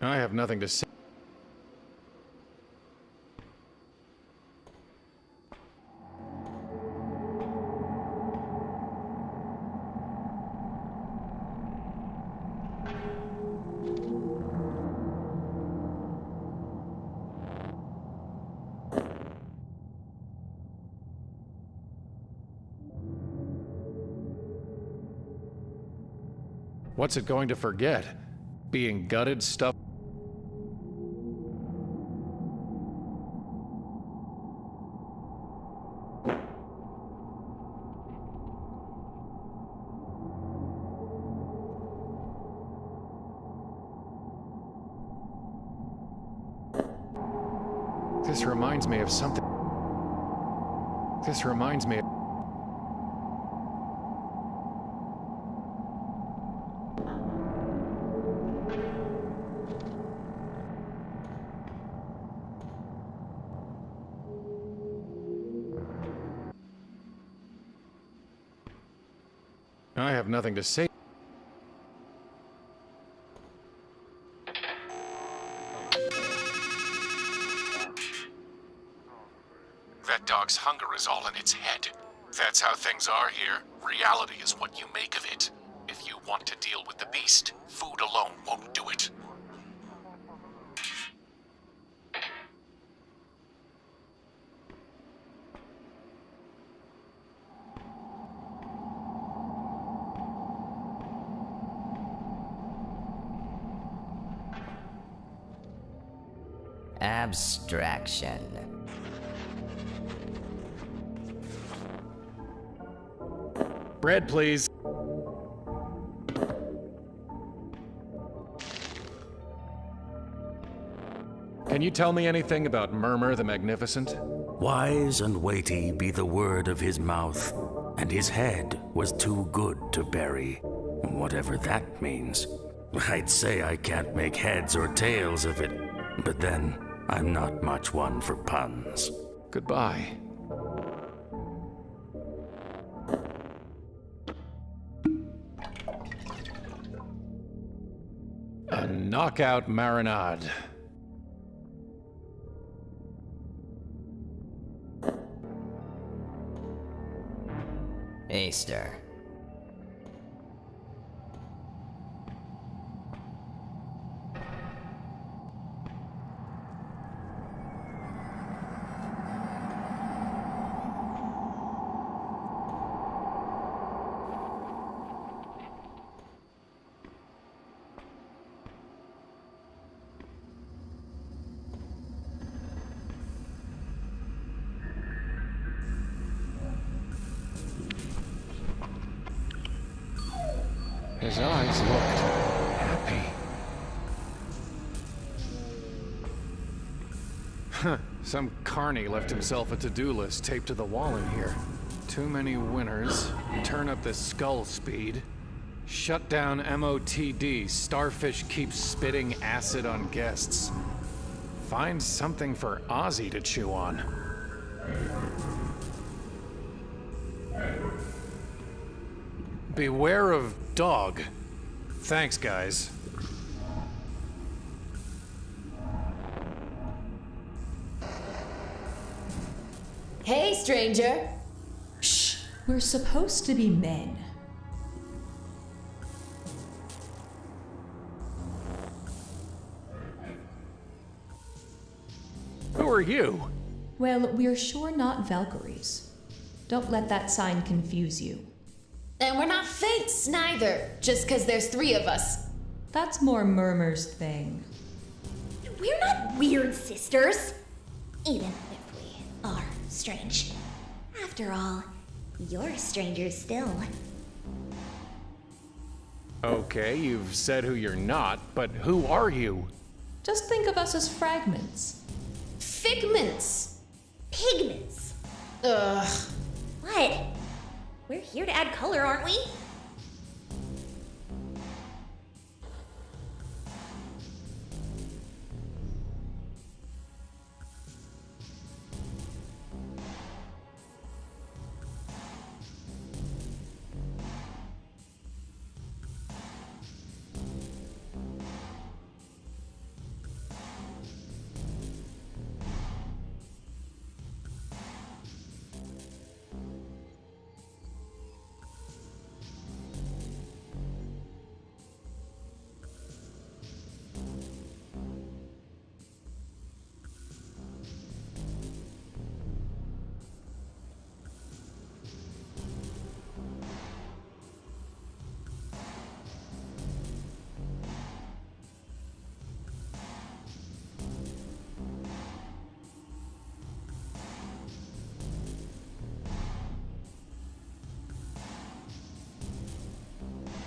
B: I have nothing to say. What's it going to forget? Being gutted, stuffed. This reminds me of something. This reminds me of... I have nothing to say.
E: That dog's hunger is all in its head. That's how things are here. Reality is what you make of it. If you want to deal with the beast, food alone won't do it.
G: Abstraction.
B: Bread, please. Can you tell me anything about Murmur the Magnificent?
F: Wise and weighty be the word of his mouth, and his head was too good to bury, whatever that means. I'd say I can't make heads or tails of it, but then I'm not much one for puns.
B: Goodbye. A knockout marinade.
G: Easter.
B: His eyes looked happy. Huh. Some carny left himself a to-do list taped to the wall in here. Too many winners. Turn up the skull speed. Shut down MOTD. Starfish keeps spitting acid on guests. Find something for Ozzy to chew on. Beware of dog. Thanks, guys.
J: Hey, stranger.
K: Shh, we're supposed to be men.
B: Who are you?
K: Well, we're sure not Valkyries. Don't let that sign confuse you.
J: And we're not fates, neither, just 'cause there's 3 of us.
K: That's more Murmur's thing.
L: We're not weird sisters, even if we are strange. After all, you're a stranger still.
B: Okay, you've said who you're not, but who are you?
K: Just think of us as fragments.
J: Figments.
L: Pigments.
J: Ugh.
L: What? We're here to add color, aren't we?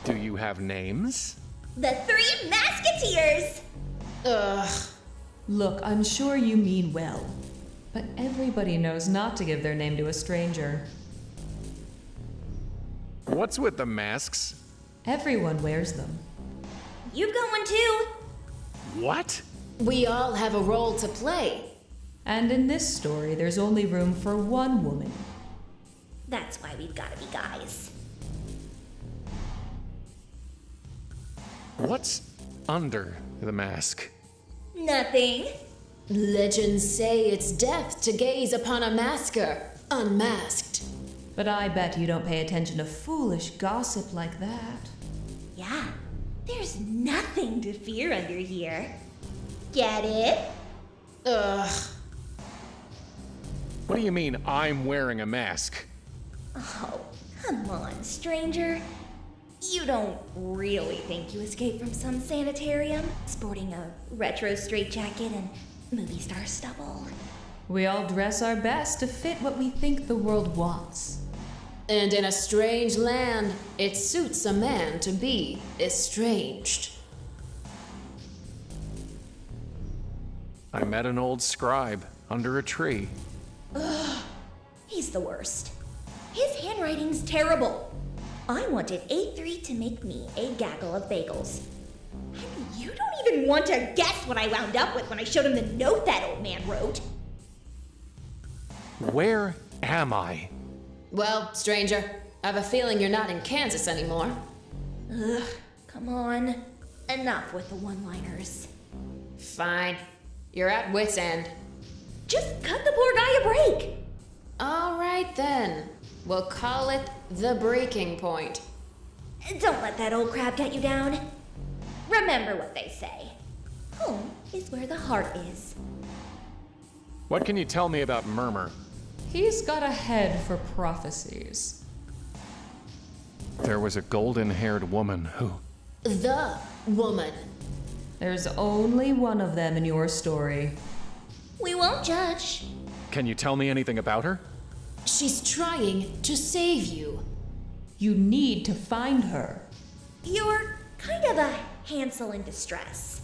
B: Do you have names?
L: The 3 Musketeers!
J: Ugh.
K: Look, I'm sure you mean well, but everybody knows not to give their name to a stranger.
B: What's with the masks?
K: Everyone wears them.
L: You've got one too!
B: What?
J: We all have a role to play.
K: And in this story, there's only room for one woman.
L: That's why we've gotta be guys.
B: What's under the mask?
L: Nothing.
J: Legends say it's death to gaze upon a masker, unmasked.
K: But I bet you don't pay attention to foolish gossip like that.
L: Yeah, there's nothing to fear under here. Get it?
J: Ugh.
B: What do you mean I'm wearing a mask?
L: Oh, come on, stranger. You don't really think you escaped from some sanitarium, sporting a retro straitjacket and movie star stubble?
K: We all dress our best to fit what we think the world wants.
J: And in a strange land, it suits a man to be estranged.
B: I met an old scribe under a tree.
L: Ugh, he's the worst. His handwriting's terrible. I wanted A3 to make me a gaggle of bagels. And you don't even want to guess what I wound up with when I showed him the note that old man wrote.
B: Where am I?
J: Well, stranger, I have a feeling you're not in Kansas anymore.
L: Ugh, come on. Enough with the one-liners.
J: Fine. You're at wit's end.
L: Just cut the poor guy a break.
J: All right then. We'll call it the breaking point.
L: Don't let that old crab get you down. Remember what they say. Home is where the heart is.
B: What can you tell me about Murmur?
K: He's got a head for prophecies.
B: There was a golden-haired woman who...
J: The woman.
K: There's only one of them in your story.
L: We won't judge.
B: Can you tell me anything about her?
J: She's trying to save you.
K: You need to find her.
L: You're kind of a Hansel in distress.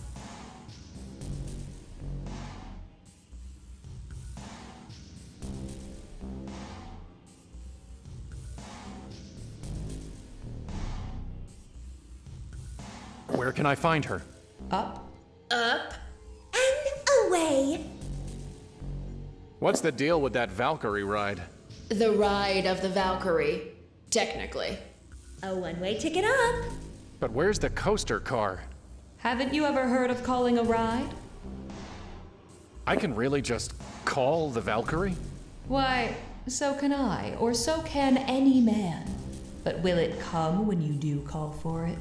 B: can I find her?
K: Up?
J: Up?
L: And away.
B: What's the deal with that Valkyrie ride?
J: The ride of the Valkyrie, technically.
L: A one-way ticket up.
B: But where's the coaster car?
K: Haven't you ever heard of calling a ride?
B: I can really just call the Valkyrie?
K: Why, so can I, or so can any man. But will it come when you do call for it?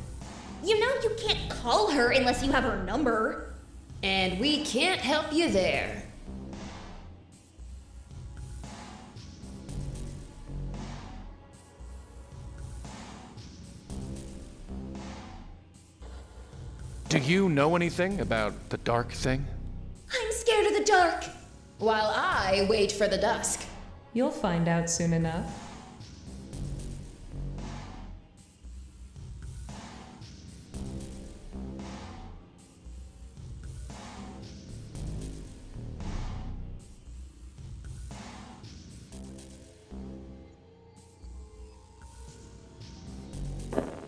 L: You know you can't call her unless you have her number.
J: And we can't help you there.
B: Do you know anything about the dark thing?
L: I'm scared of the dark.
J: While I wait for the dusk.
K: You'll find out soon enough.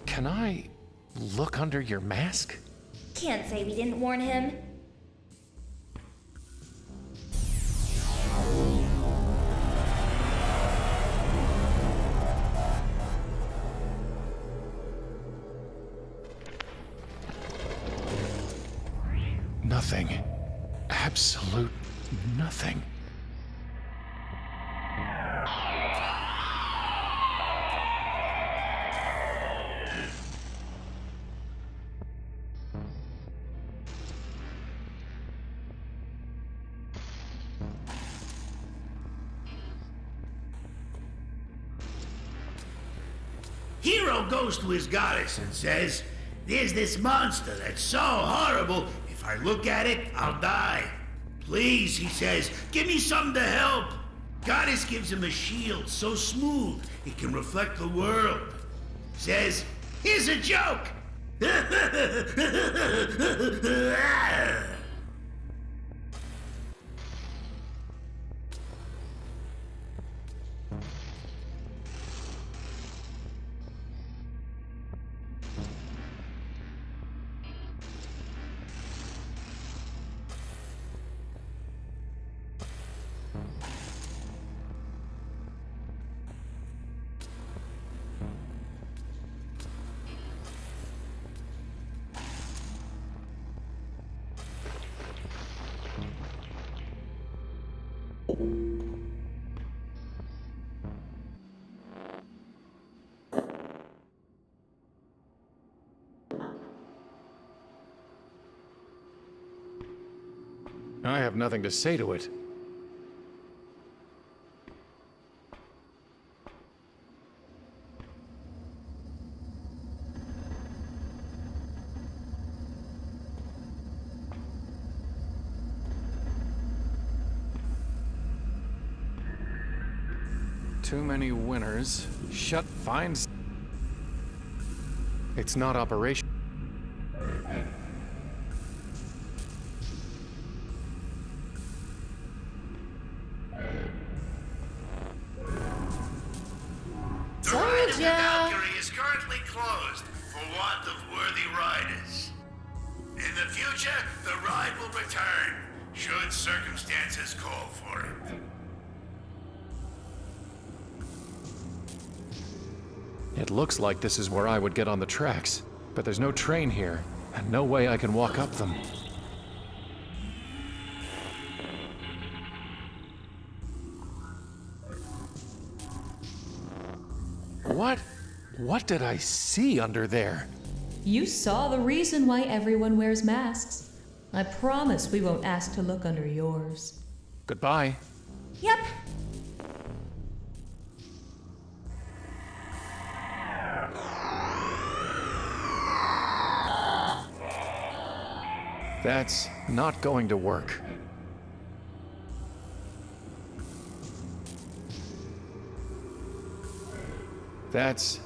B: Can I look under your mask?
L: Can't say we didn't warn him.
B: Nothing. Absolute nothing.
A: Hero goes to his goddess and says, "There's this monster that's so horrible, if I look at it, I'll die. Please," he says, "give me something to help." Goddess gives him a shield so smooth it can reflect the world. Says, "Here's a joke."
B: I have nothing to say to it. Too many winners. Shut fines. It's not operational.
A: The ride of the Valkyrie is currently closed for want of worthy riders. In the future, the ride will return, should circumstances call for it.
B: It looks like this is where I would get on the tracks, but there's no train here, and no way I can walk up them. What did I see under there?
K: You saw the reason why everyone wears masks. I promise we won't ask to look under yours.
B: Goodbye.
L: Yep.
B: That's not going to work. That's...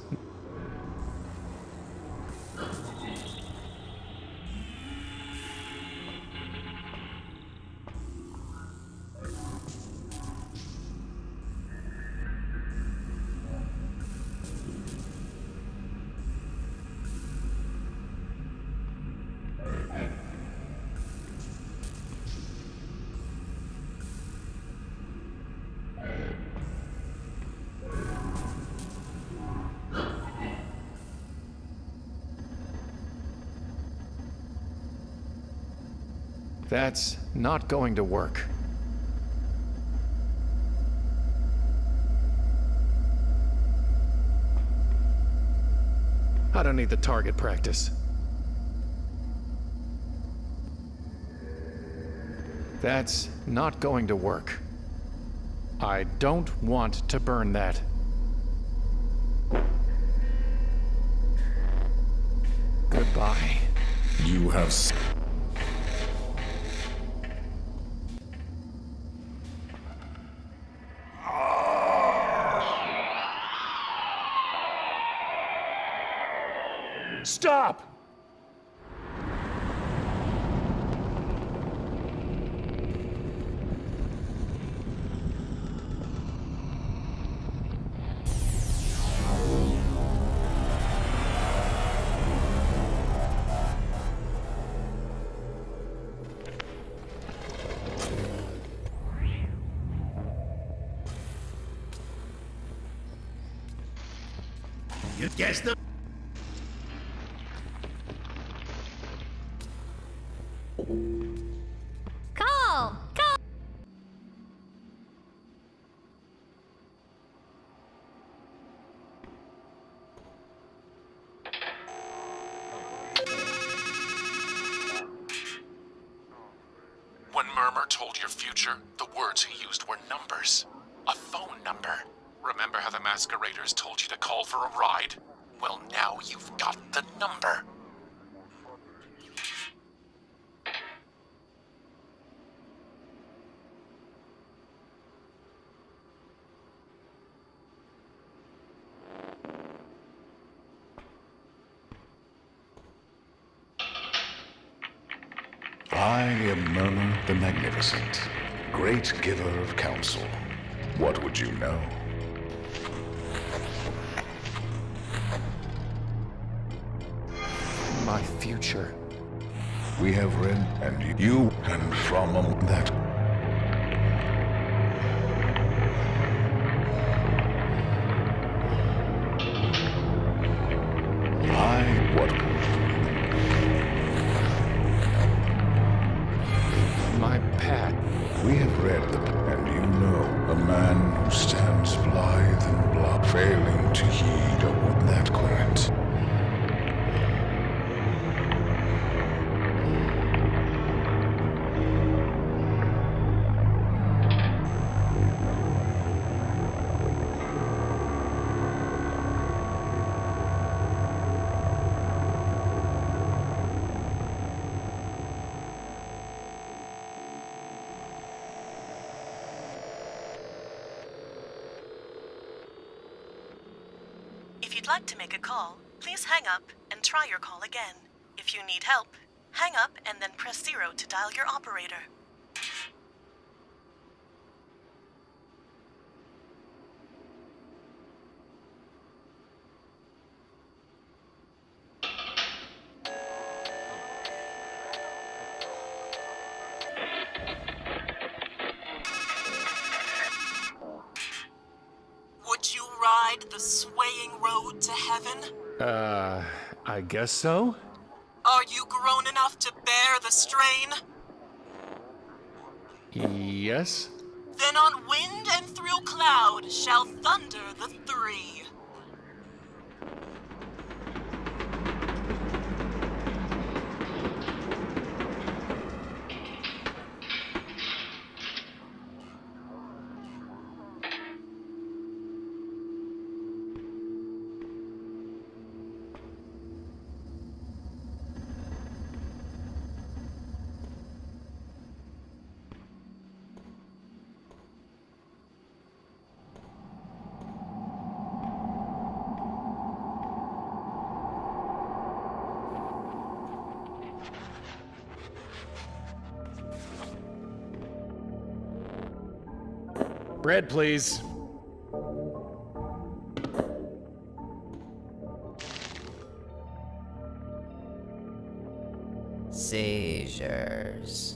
B: That's not going to work. I don't need the target practice. That's not going to work. I don't want to burn that. Goodbye.
H: You have
B: Stop!
A: You guessed the...
I: Call! Call!
E: When Murmur told your future, the words he used were numbers. A phone number. Remember how the masqueraders told you to call for a ride? Well, now you've got the number.
D: I am Murmur the Magnificent, great giver of counsel. What would you know?
B: My future.
D: We have read, and you, and from that. What?
B: My path.
D: We have read and you know, a man who stands blithe and blood, failing to heed a would that quaint.
C: If you'd like to make a call, please hang up and try your call again. If you need help, hang up and then press 0 to dial your operator. Would you ride the swaying road to heaven?
B: I guess so?
C: Are you grown enough to bear the strain?
B: Yes?
C: Then on wind and through cloud shall thunder the three.
B: Bread, please.
G: Seizures.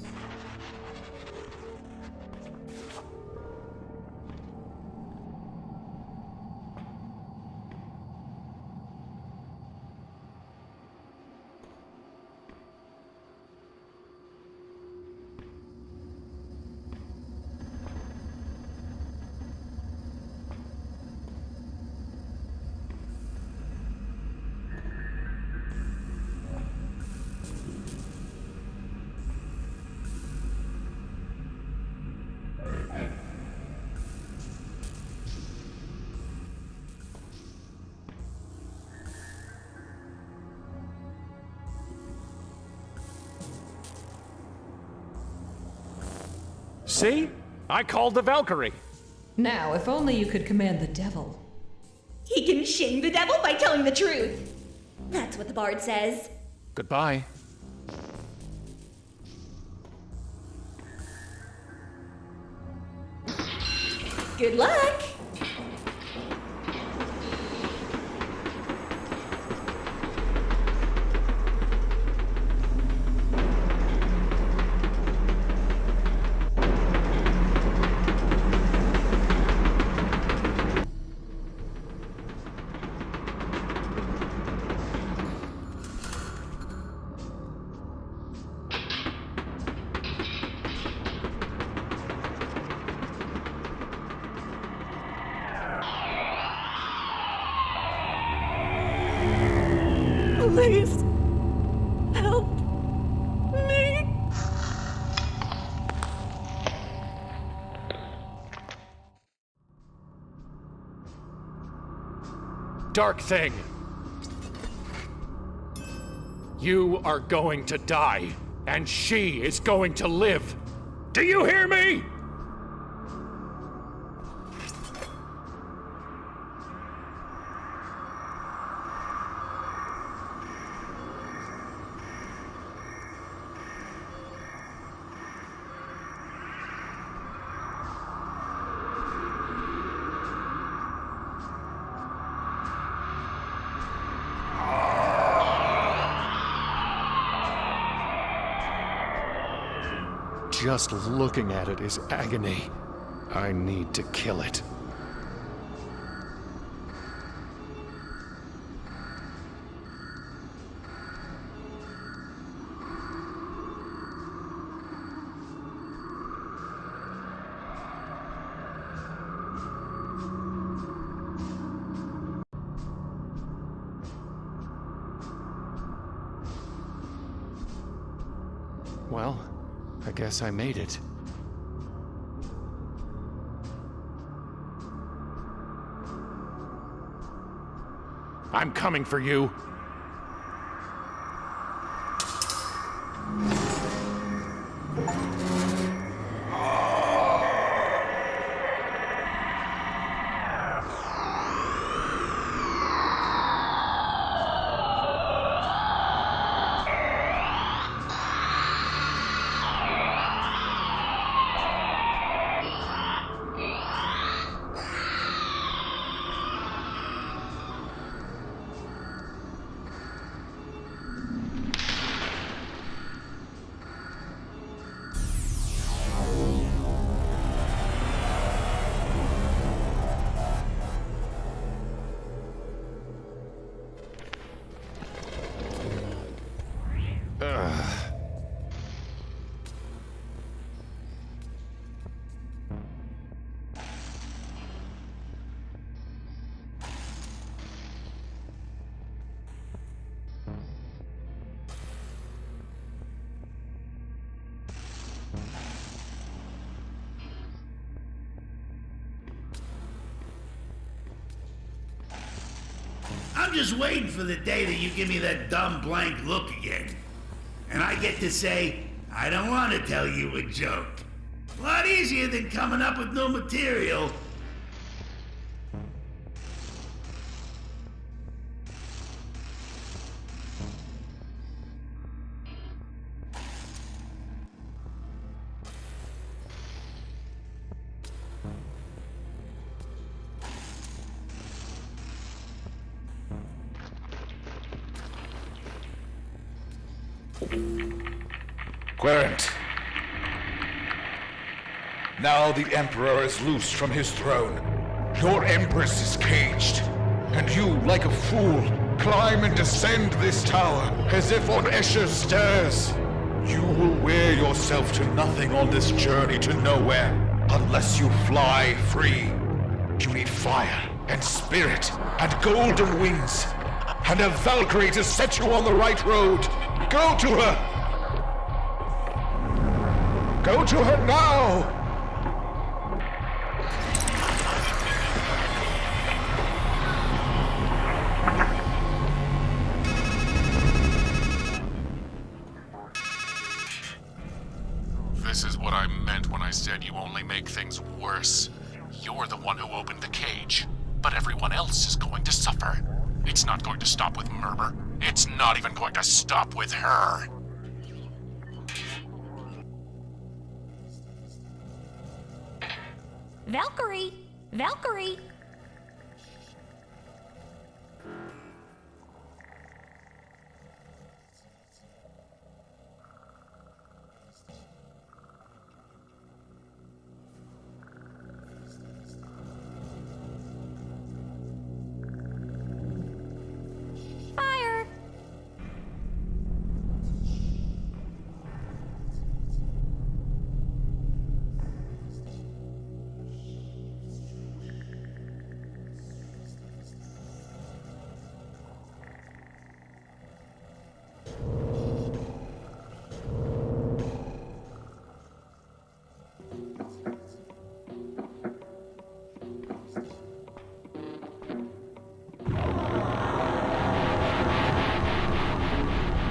B: See? I called the Valkyrie.
K: Now, if only you could command the devil.
L: He can shame the devil by telling the truth. That's what the bard says.
B: Goodbye.
L: Good luck.
C: Please, help me.
B: Dark thing. You are going to die, and she is going to live. Do you hear me? Just looking at it is agony. I need to kill it. Well, I guess I made it. I'm coming for you.
A: I'm just waiting for the day that you give me that dumb blank look again. And I get to say, I don't want to tell you a joke. A lot easier than coming up with new material.
D: Querent. Now the Emperor is loosed from his throne. Your Empress is caged. And you, like a fool, climb and descend this tower as if on Escher's stairs. You will wear yourself to nothing on this journey to nowhere unless you fly free. You need fire and spirit and golden wings and a Valkyrie to set you on the right road. Go to her! Go to her now!
E: This is what I meant when I said you only make things worse. You're the one who opened the cage, but everyone else is going to suffer. It's not going to stop with Murmur. It's not even going to stop with her.
I: Valkyrie! Valkyrie! Fire!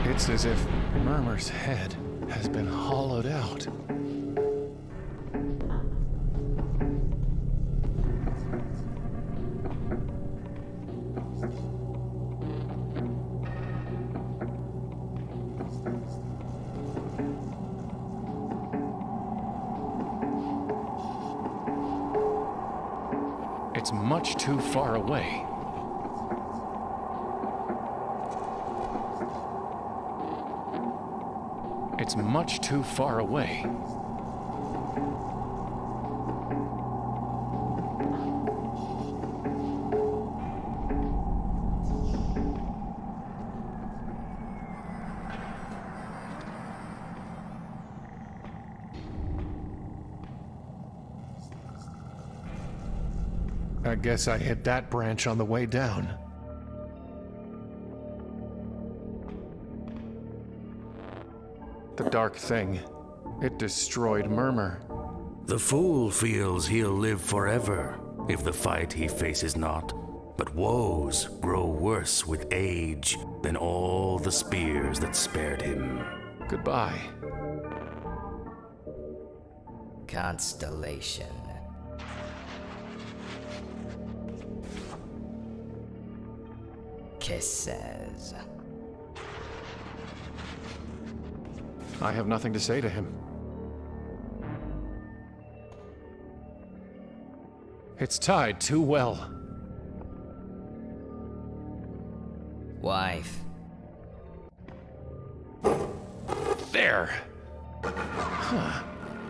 B: It's as if Murmur's head has been hollowed out. It's much too far away. It's much too far away. I guess I hit that branch on the way down. The dark thing. It destroyed Murmur.
F: The fool feels he'll live forever if the fight he faces not. But woes grow worse with age than all the spears that spared him.
B: Goodbye.
G: Constellation. Kisses.
B: I have nothing to say to him. It's tied too well.
G: Wife.
B: There! Huh.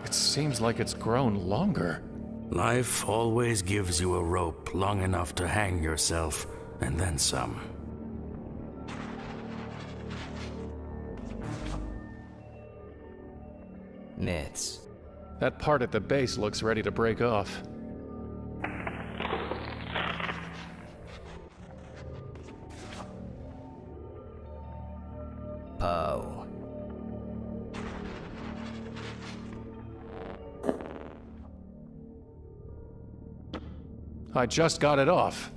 B: It seems like it's grown longer.
F: Life always gives you a rope long enough to hang yourself, and then some.
G: Myths.
B: That part at the base looks ready to break off.
G: Poe.
B: I just got it off.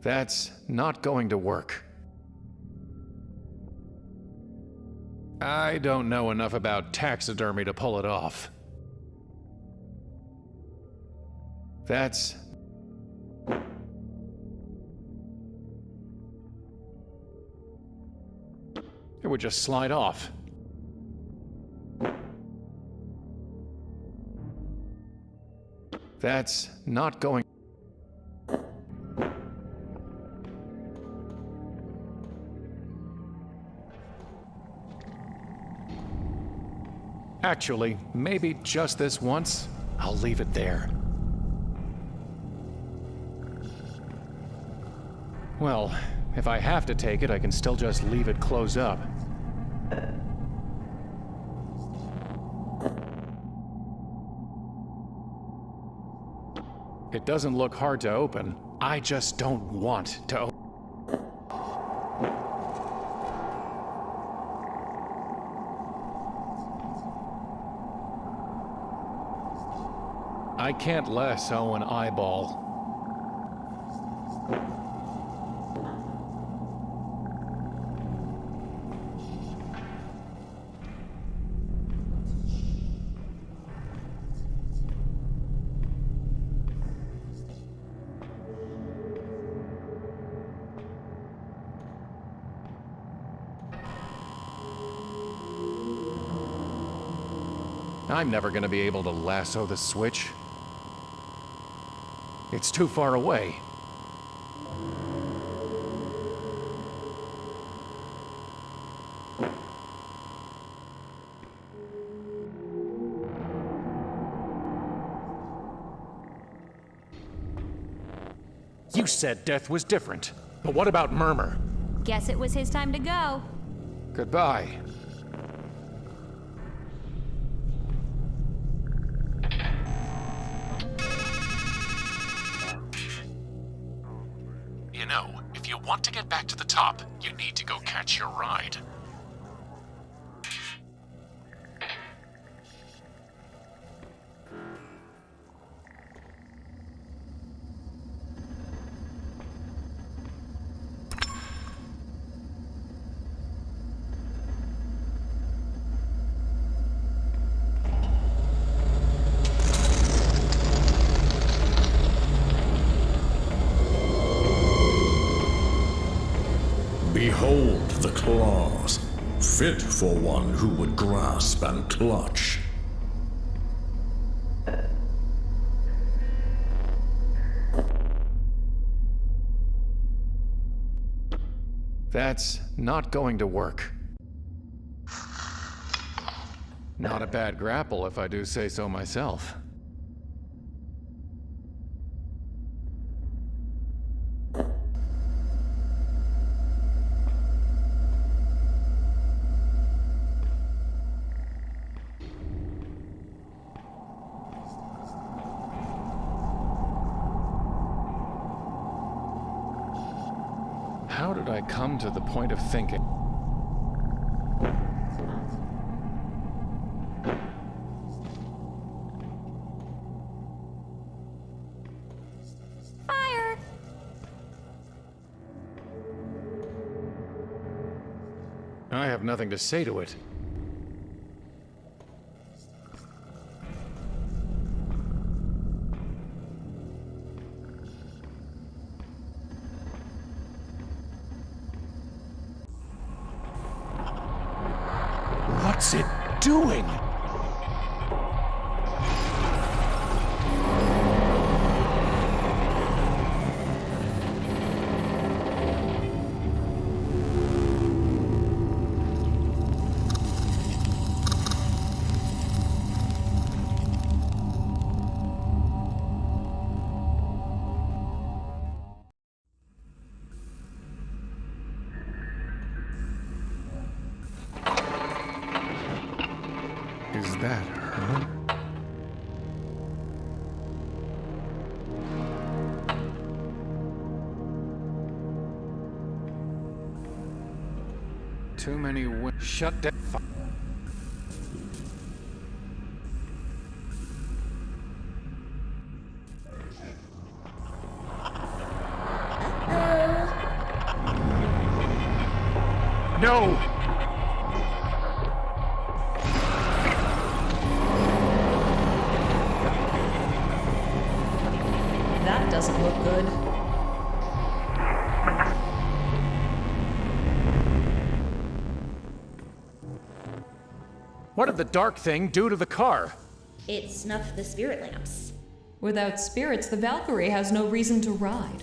B: That's not going to work. I don't know enough about taxidermy to pull it off. That's... It would just slide off. That's not going... Actually, maybe just this once, I'll leave it there. Well, if I have to take it, I can still just leave it closed up. It doesn't look hard to open. I just don't want to open. I can't lasso an eyeball. I'm never gonna be able to lasso the switch. It's too far away. You said death was different, but what about Murmur?
I: Guess it was his time to go.
B: Goodbye.
E: You know, if you want to get back to the top, you need to go catch your ride.
H: Behold the claws, fit for one who would grasp and clutch.
B: That's not going to work. Not a bad grapple, if I do say so myself. How did I come to the point of thinking?
I: Fire!
B: I have nothing to say to it. What's it doing? Is that her? Too many shut down. No!
K: That doesn't look good.
B: What did the dark thing do to the car?
L: It snuffed the spirit lamps.
K: Without spirits, the Valkyrie has no reason to ride.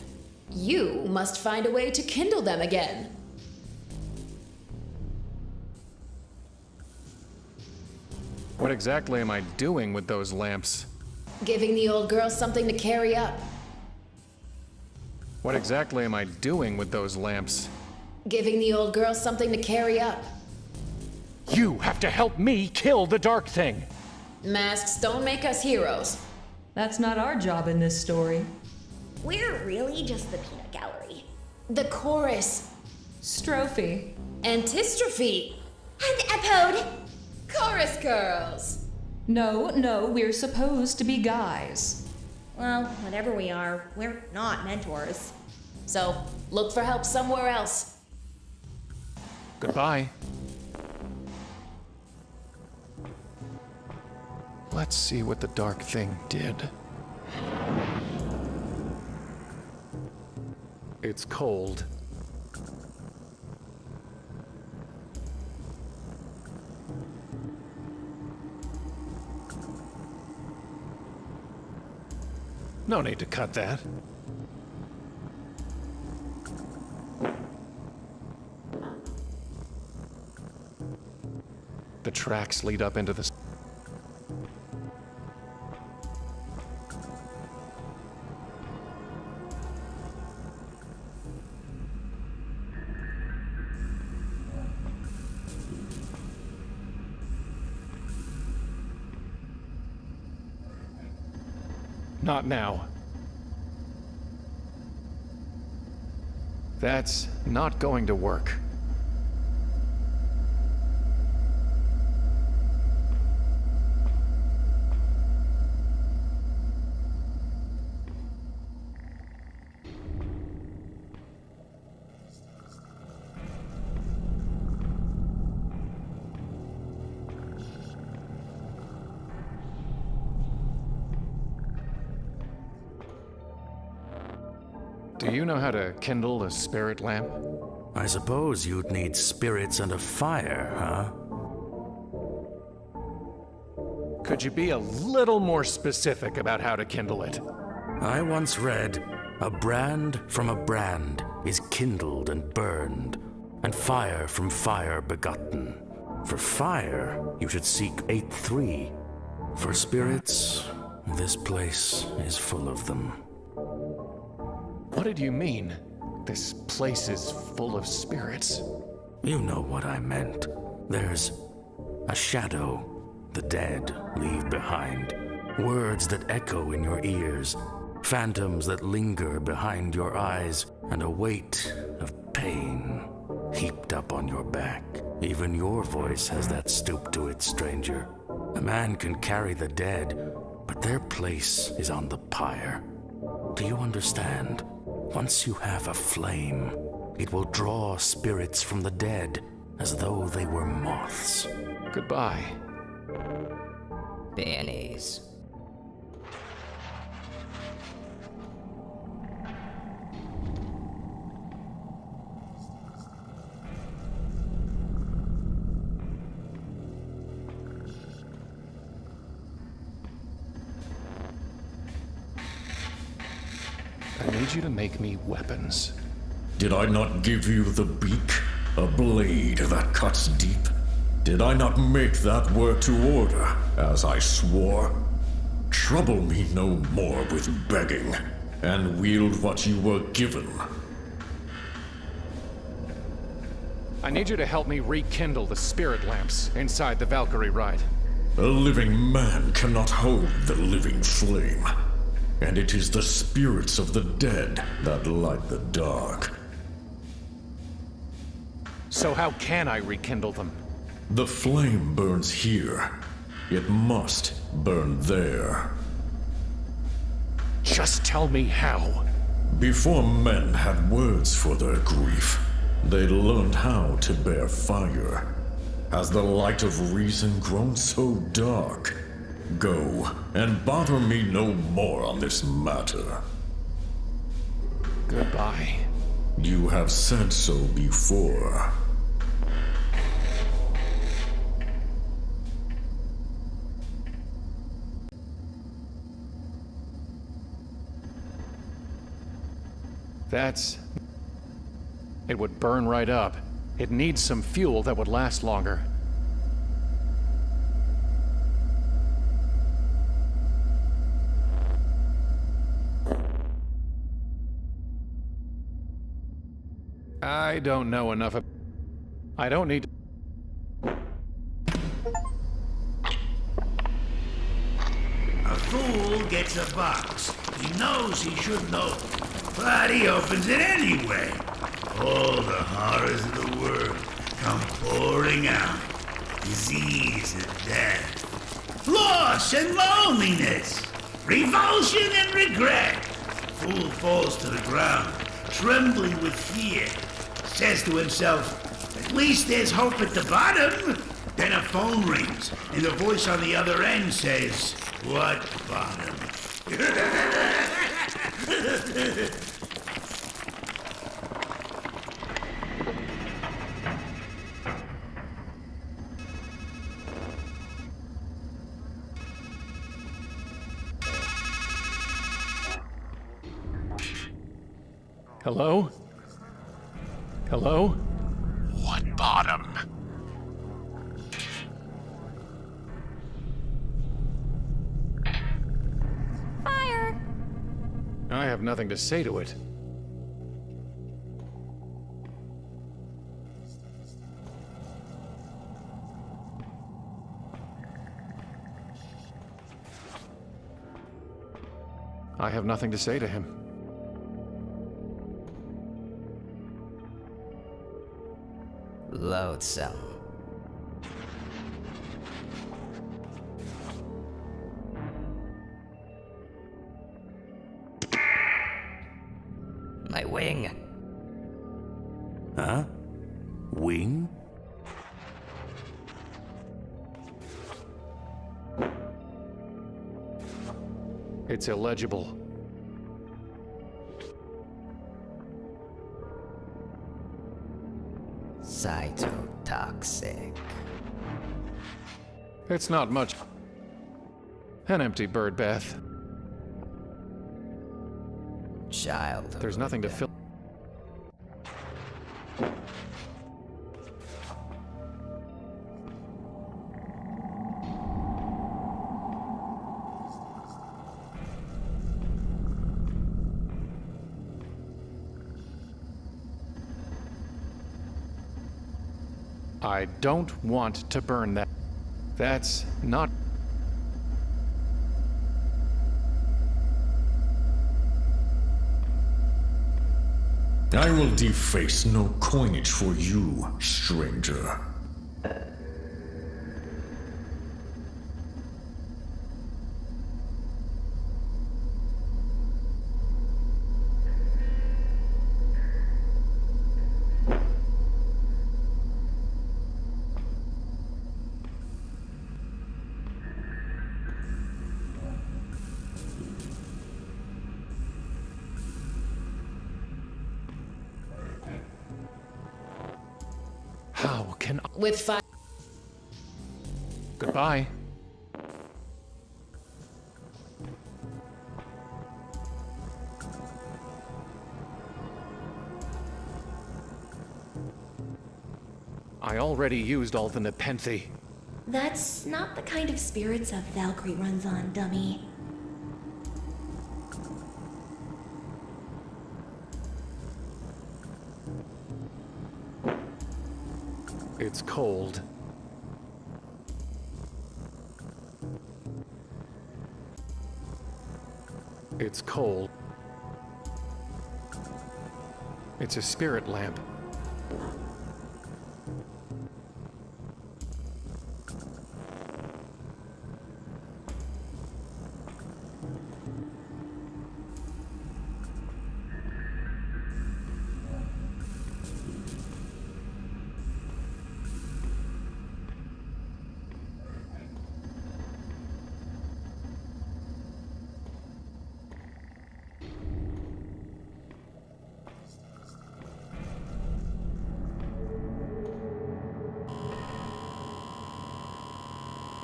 J: You must find a way to kindle them again.
B: What exactly am I doing with those lamps?
J: Giving the old girl something to carry up.
B: What exactly am I doing with those lamps?
J: Giving the old girl something to carry up.
B: You have to help me kill the dark thing!
J: Masks don't make us heroes.
K: That's not our job in this story.
L: We're really just the peanut gallery.
J: The chorus.
K: Strophe.
J: Antistrophe.
L: And epode.
J: Chorus girls.
K: No, we're supposed to be guys.
L: Well, whatever we are, we're not mentors.
J: So, look for help somewhere else.
B: Goodbye. Let's see what the dark thing did. It's cold. No need to cut that. The tracks lead up into the... Not now. That's not going to work. Do you know how to kindle a spirit lamp?
F: I suppose you'd need spirits and a fire, huh?
B: Could you be a little more specific about how to kindle it?
F: I once read, a brand from a brand is kindled and burned, and fire from fire begotten. For fire, you should seek 8-3. For spirits, this place is full of them.
B: What did you mean? This place is full of spirits.
F: You know what I meant. There's a shadow the dead leave behind. Words that echo in your ears. Phantoms that linger behind your eyes. And a weight of pain heaped up on your back. Even your voice has that stoop to it, stranger. A man can carry the dead, but their place is on the pyre. Do you understand? Once you have a flame, it will draw spirits from the dead as though they were moths.
B: Goodbye.
G: Peonies.
B: I need you to make me weapons.
H: Did I not give you the beak? A blade that cuts deep? Did I not make that work to order, as I swore? Trouble me no more with begging, and wield what you were given.
B: I need you to help me rekindle the spirit lamps inside the Valkyrie ride.
H: A living man cannot hold the living flame. And it is the spirits of the dead that light the dark.
B: So how can I rekindle them?
H: The flame burns here. It must burn there.
B: Just tell me how.
H: Before men had words for their grief, they learned how to bear fire. Has the light of reason grown so dark? Go, and bother me no more on this matter.
B: Goodbye.
H: You have said so before.
B: It would burn right up. It needs some fuel that would last longer. I don't know enough of... I don't need...
A: A fool gets a box. He knows he should know, but he opens it anyway. All the horrors of the world come pouring out. Disease and death. Loss and loneliness. Revulsion and regret. Fool falls to the ground, trembling with fear. Says to himself, at least there's hope at the bottom. Then a phone rings, and the voice on the other end says, what bottom?
B: Hello? Hello?
E: What bottom?
I: Fire!
B: I have nothing to say to it. I have nothing to say to him.
G: Loathsome. My wing.
F: Huh? Wing?
B: It's illegible.
G: Cytotoxic.
B: It's not much. An empty bird bath.
G: Child.
B: There's nothing to fill. I don't want to burn that. That's not.
H: I will deface no coinage for you, stranger.
B: How can I?
J: With fire.
B: Goodbye. I already used all the Nepenthe.
L: That's not the kind of spirits a Valkyrie runs on, dummy.
B: It's cold. It's cold. It's a spirit lamp.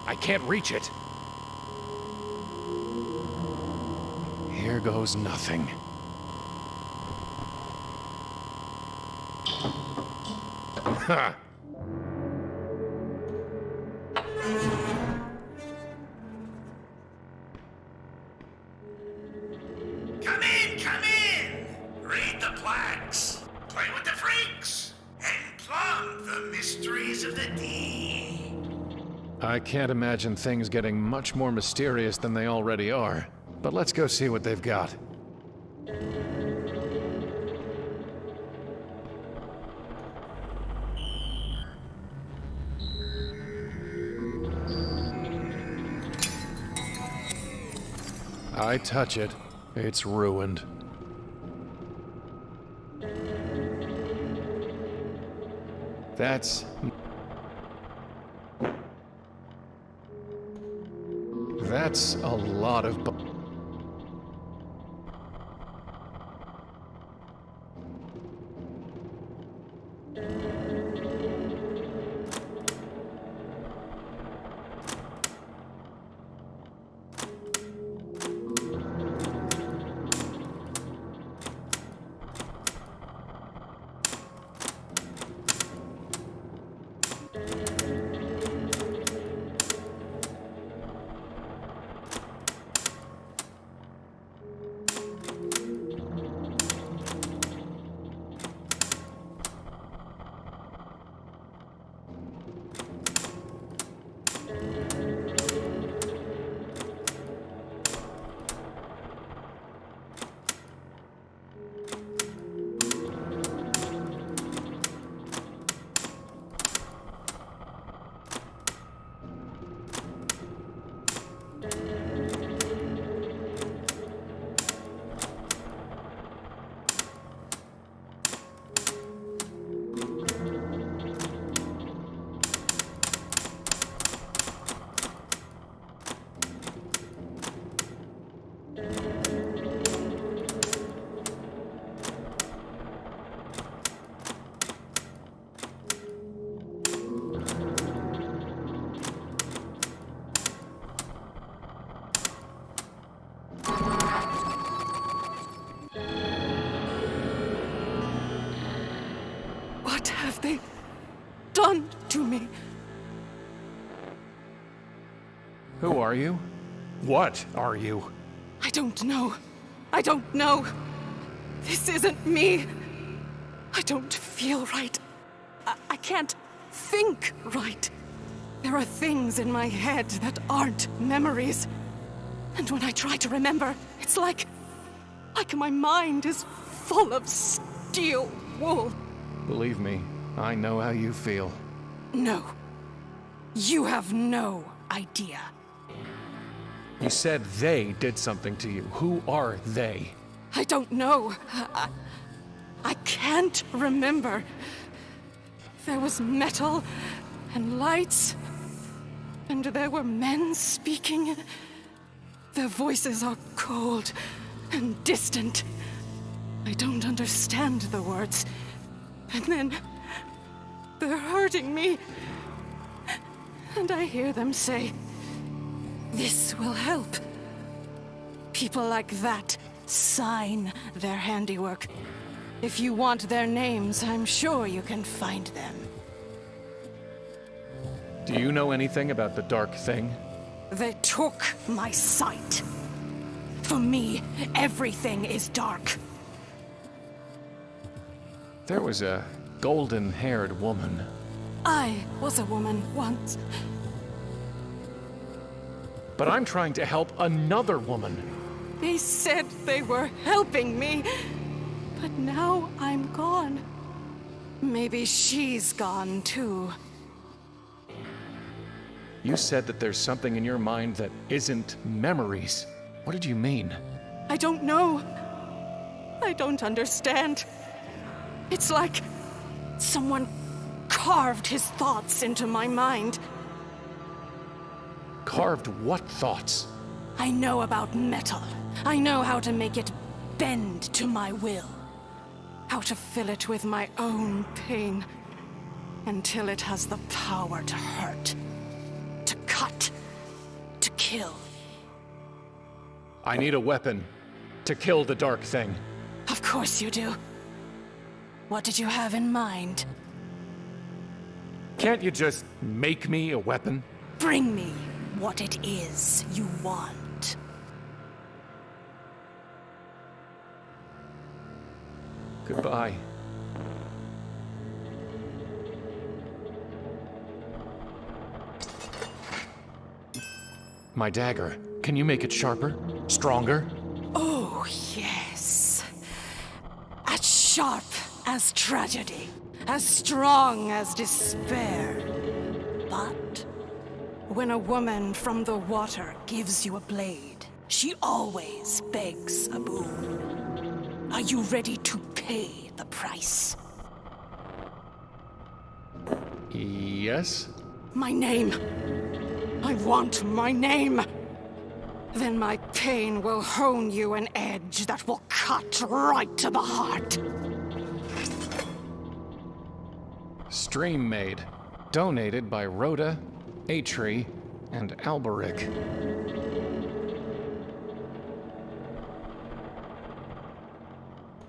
B: I can't reach it. Here goes nothing. Ha!
A: Come in, come in! Read the plaques, play with the freaks, and plumb the mysteries of the deep.
B: I can't imagine things getting much more mysterious than they already are. But let's go see what they've got. I touch it, it's ruined. That's a lot of
M: done to me.
B: Who are you? What are you?
M: I don't know. I don't know. This isn't me. I don't feel right. I can't think right. There are things in my head that aren't memories. And when I try to remember, it's like my mind is full of steel wool.
B: Believe me, I know how you feel.
M: No. You have no idea.
B: You said they did something to you. Who are they?
M: I don't know. I can't remember. There was metal and lights, and there were men speaking. Their voices are cold and distant. I don't understand the words. And then they're hurting me. And I hear them say, "This will help." People like that sign their handiwork. If you want their names, I'm sure you can find them.
B: Do you know anything about the Dark Thing?
M: They took my sight. For me, everything is dark.
B: There was a golden-haired woman.
M: I was a woman once.
B: But I'm trying to help another woman.
M: They said they were helping me, but now I'm gone. Maybe she's gone too.
B: You said that there's something in your mind that isn't memories. What did you mean?
M: I don't know. I don't understand. It's like someone carved his thoughts into my mind.
B: Carved what thoughts?
M: I know about metal. I know how to make it bend to my will. How to fill it with my own pain until it has the power to hurt, to cut, to kill.
B: I need a weapon to kill the Dark Thing.
M: Of course you do. What did you have in mind?
B: Can't you just make me a weapon?
M: Bring me what it is you want.
B: Goodbye. My dagger. Can you make it sharper? Stronger?
M: Oh, yes. As sharp as tragedy. As strong as despair. But when a woman from the water gives you a blade, she always begs a boon. Are you ready to pay the price?
B: Yes?
M: My name. I want my name. Then my pain will hone you an edge that will cut right to the heart.
B: Stream Made. Donated by Rhoda, Atri, and Alberic.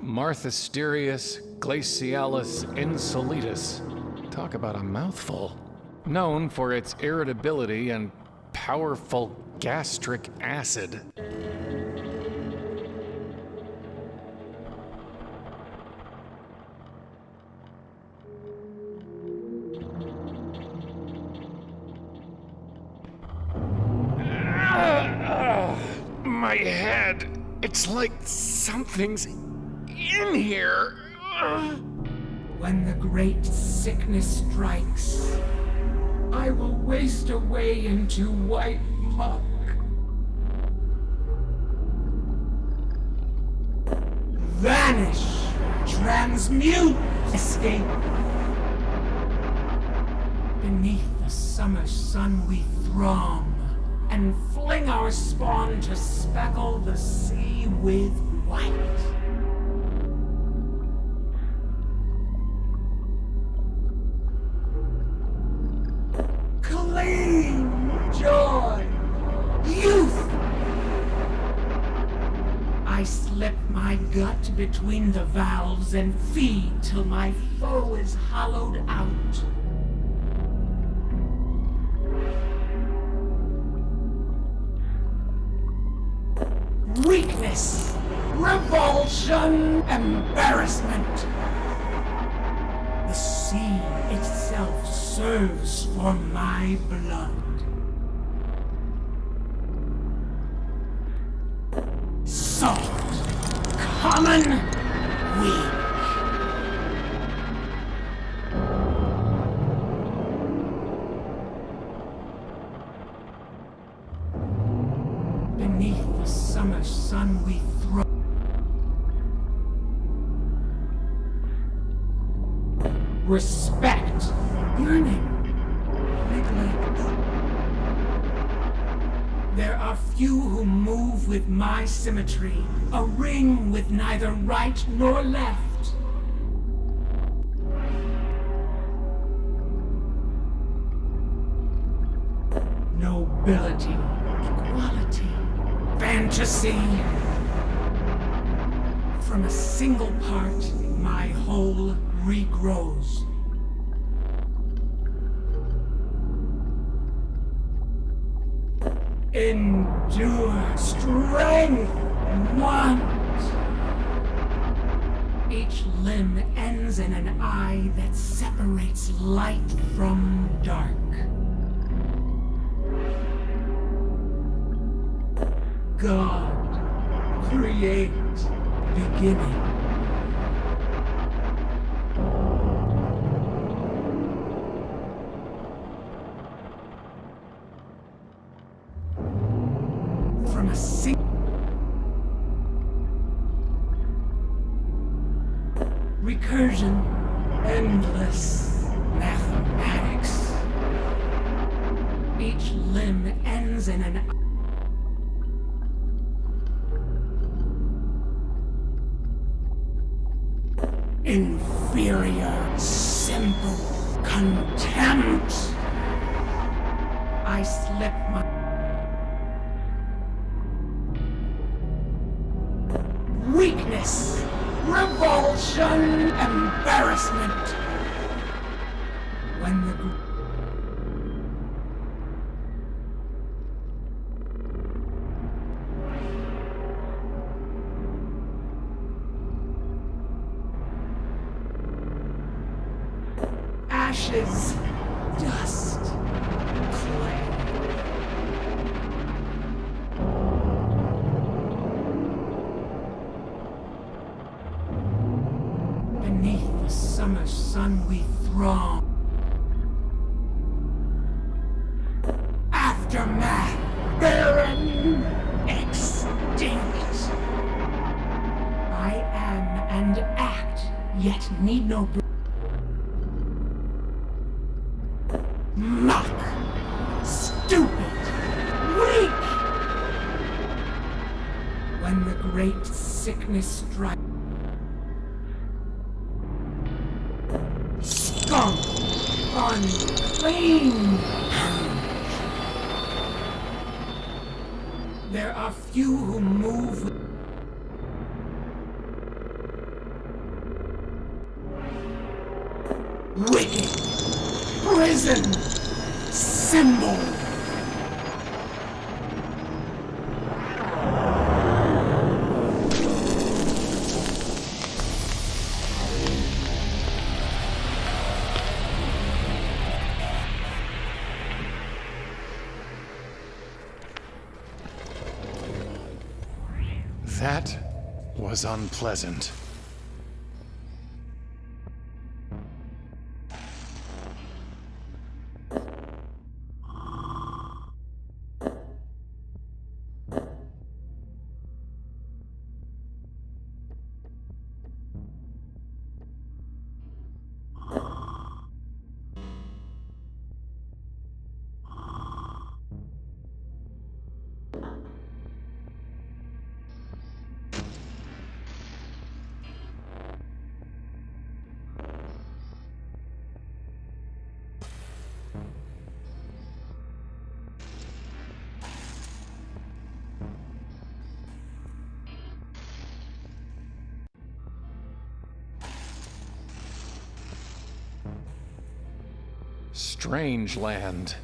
B: Marthasterius glacialis insolitus. Talk about a mouthful. Known for its irritability and powerful gastric acid. My head. It's like something's in here.
N: When the great sickness strikes, I will waste away into white muck. Vanish, transmute, escape. Beneath the summer sun we throng, and fling our spawn to speckle the sea with white. Clean joy, youth. I slip my gut between the valves and feed till my foe is hollowed out. weakness, revulsion, embarrassment. The sea itself serves for my blood. Soft, common, weak. Beneath the summer sun we throw. Respect, yearning, neglect. There are few who move with my symmetry, a ring with neither right nor left. Nobility, equality, fantasy. From a single part, my whole regrows. Endure, strength, want. Each limb ends in an eye that separates light from dark. God, create, beginning. From a single recursion, endless mathematics. Each limb ends in an inferior, simple contempt. I slip my weakness, revulsion, embarrassment. When the ashes, dust, clay. Beneath the summer sun we throng. Aftermath, barren, extinct. I am and act, yet need no mock, stupid, weak. When the great sickness strikes, skunk, unclean. There are few who move. Wicked, prison, symbol.
B: That was unpleasant. Strangeland.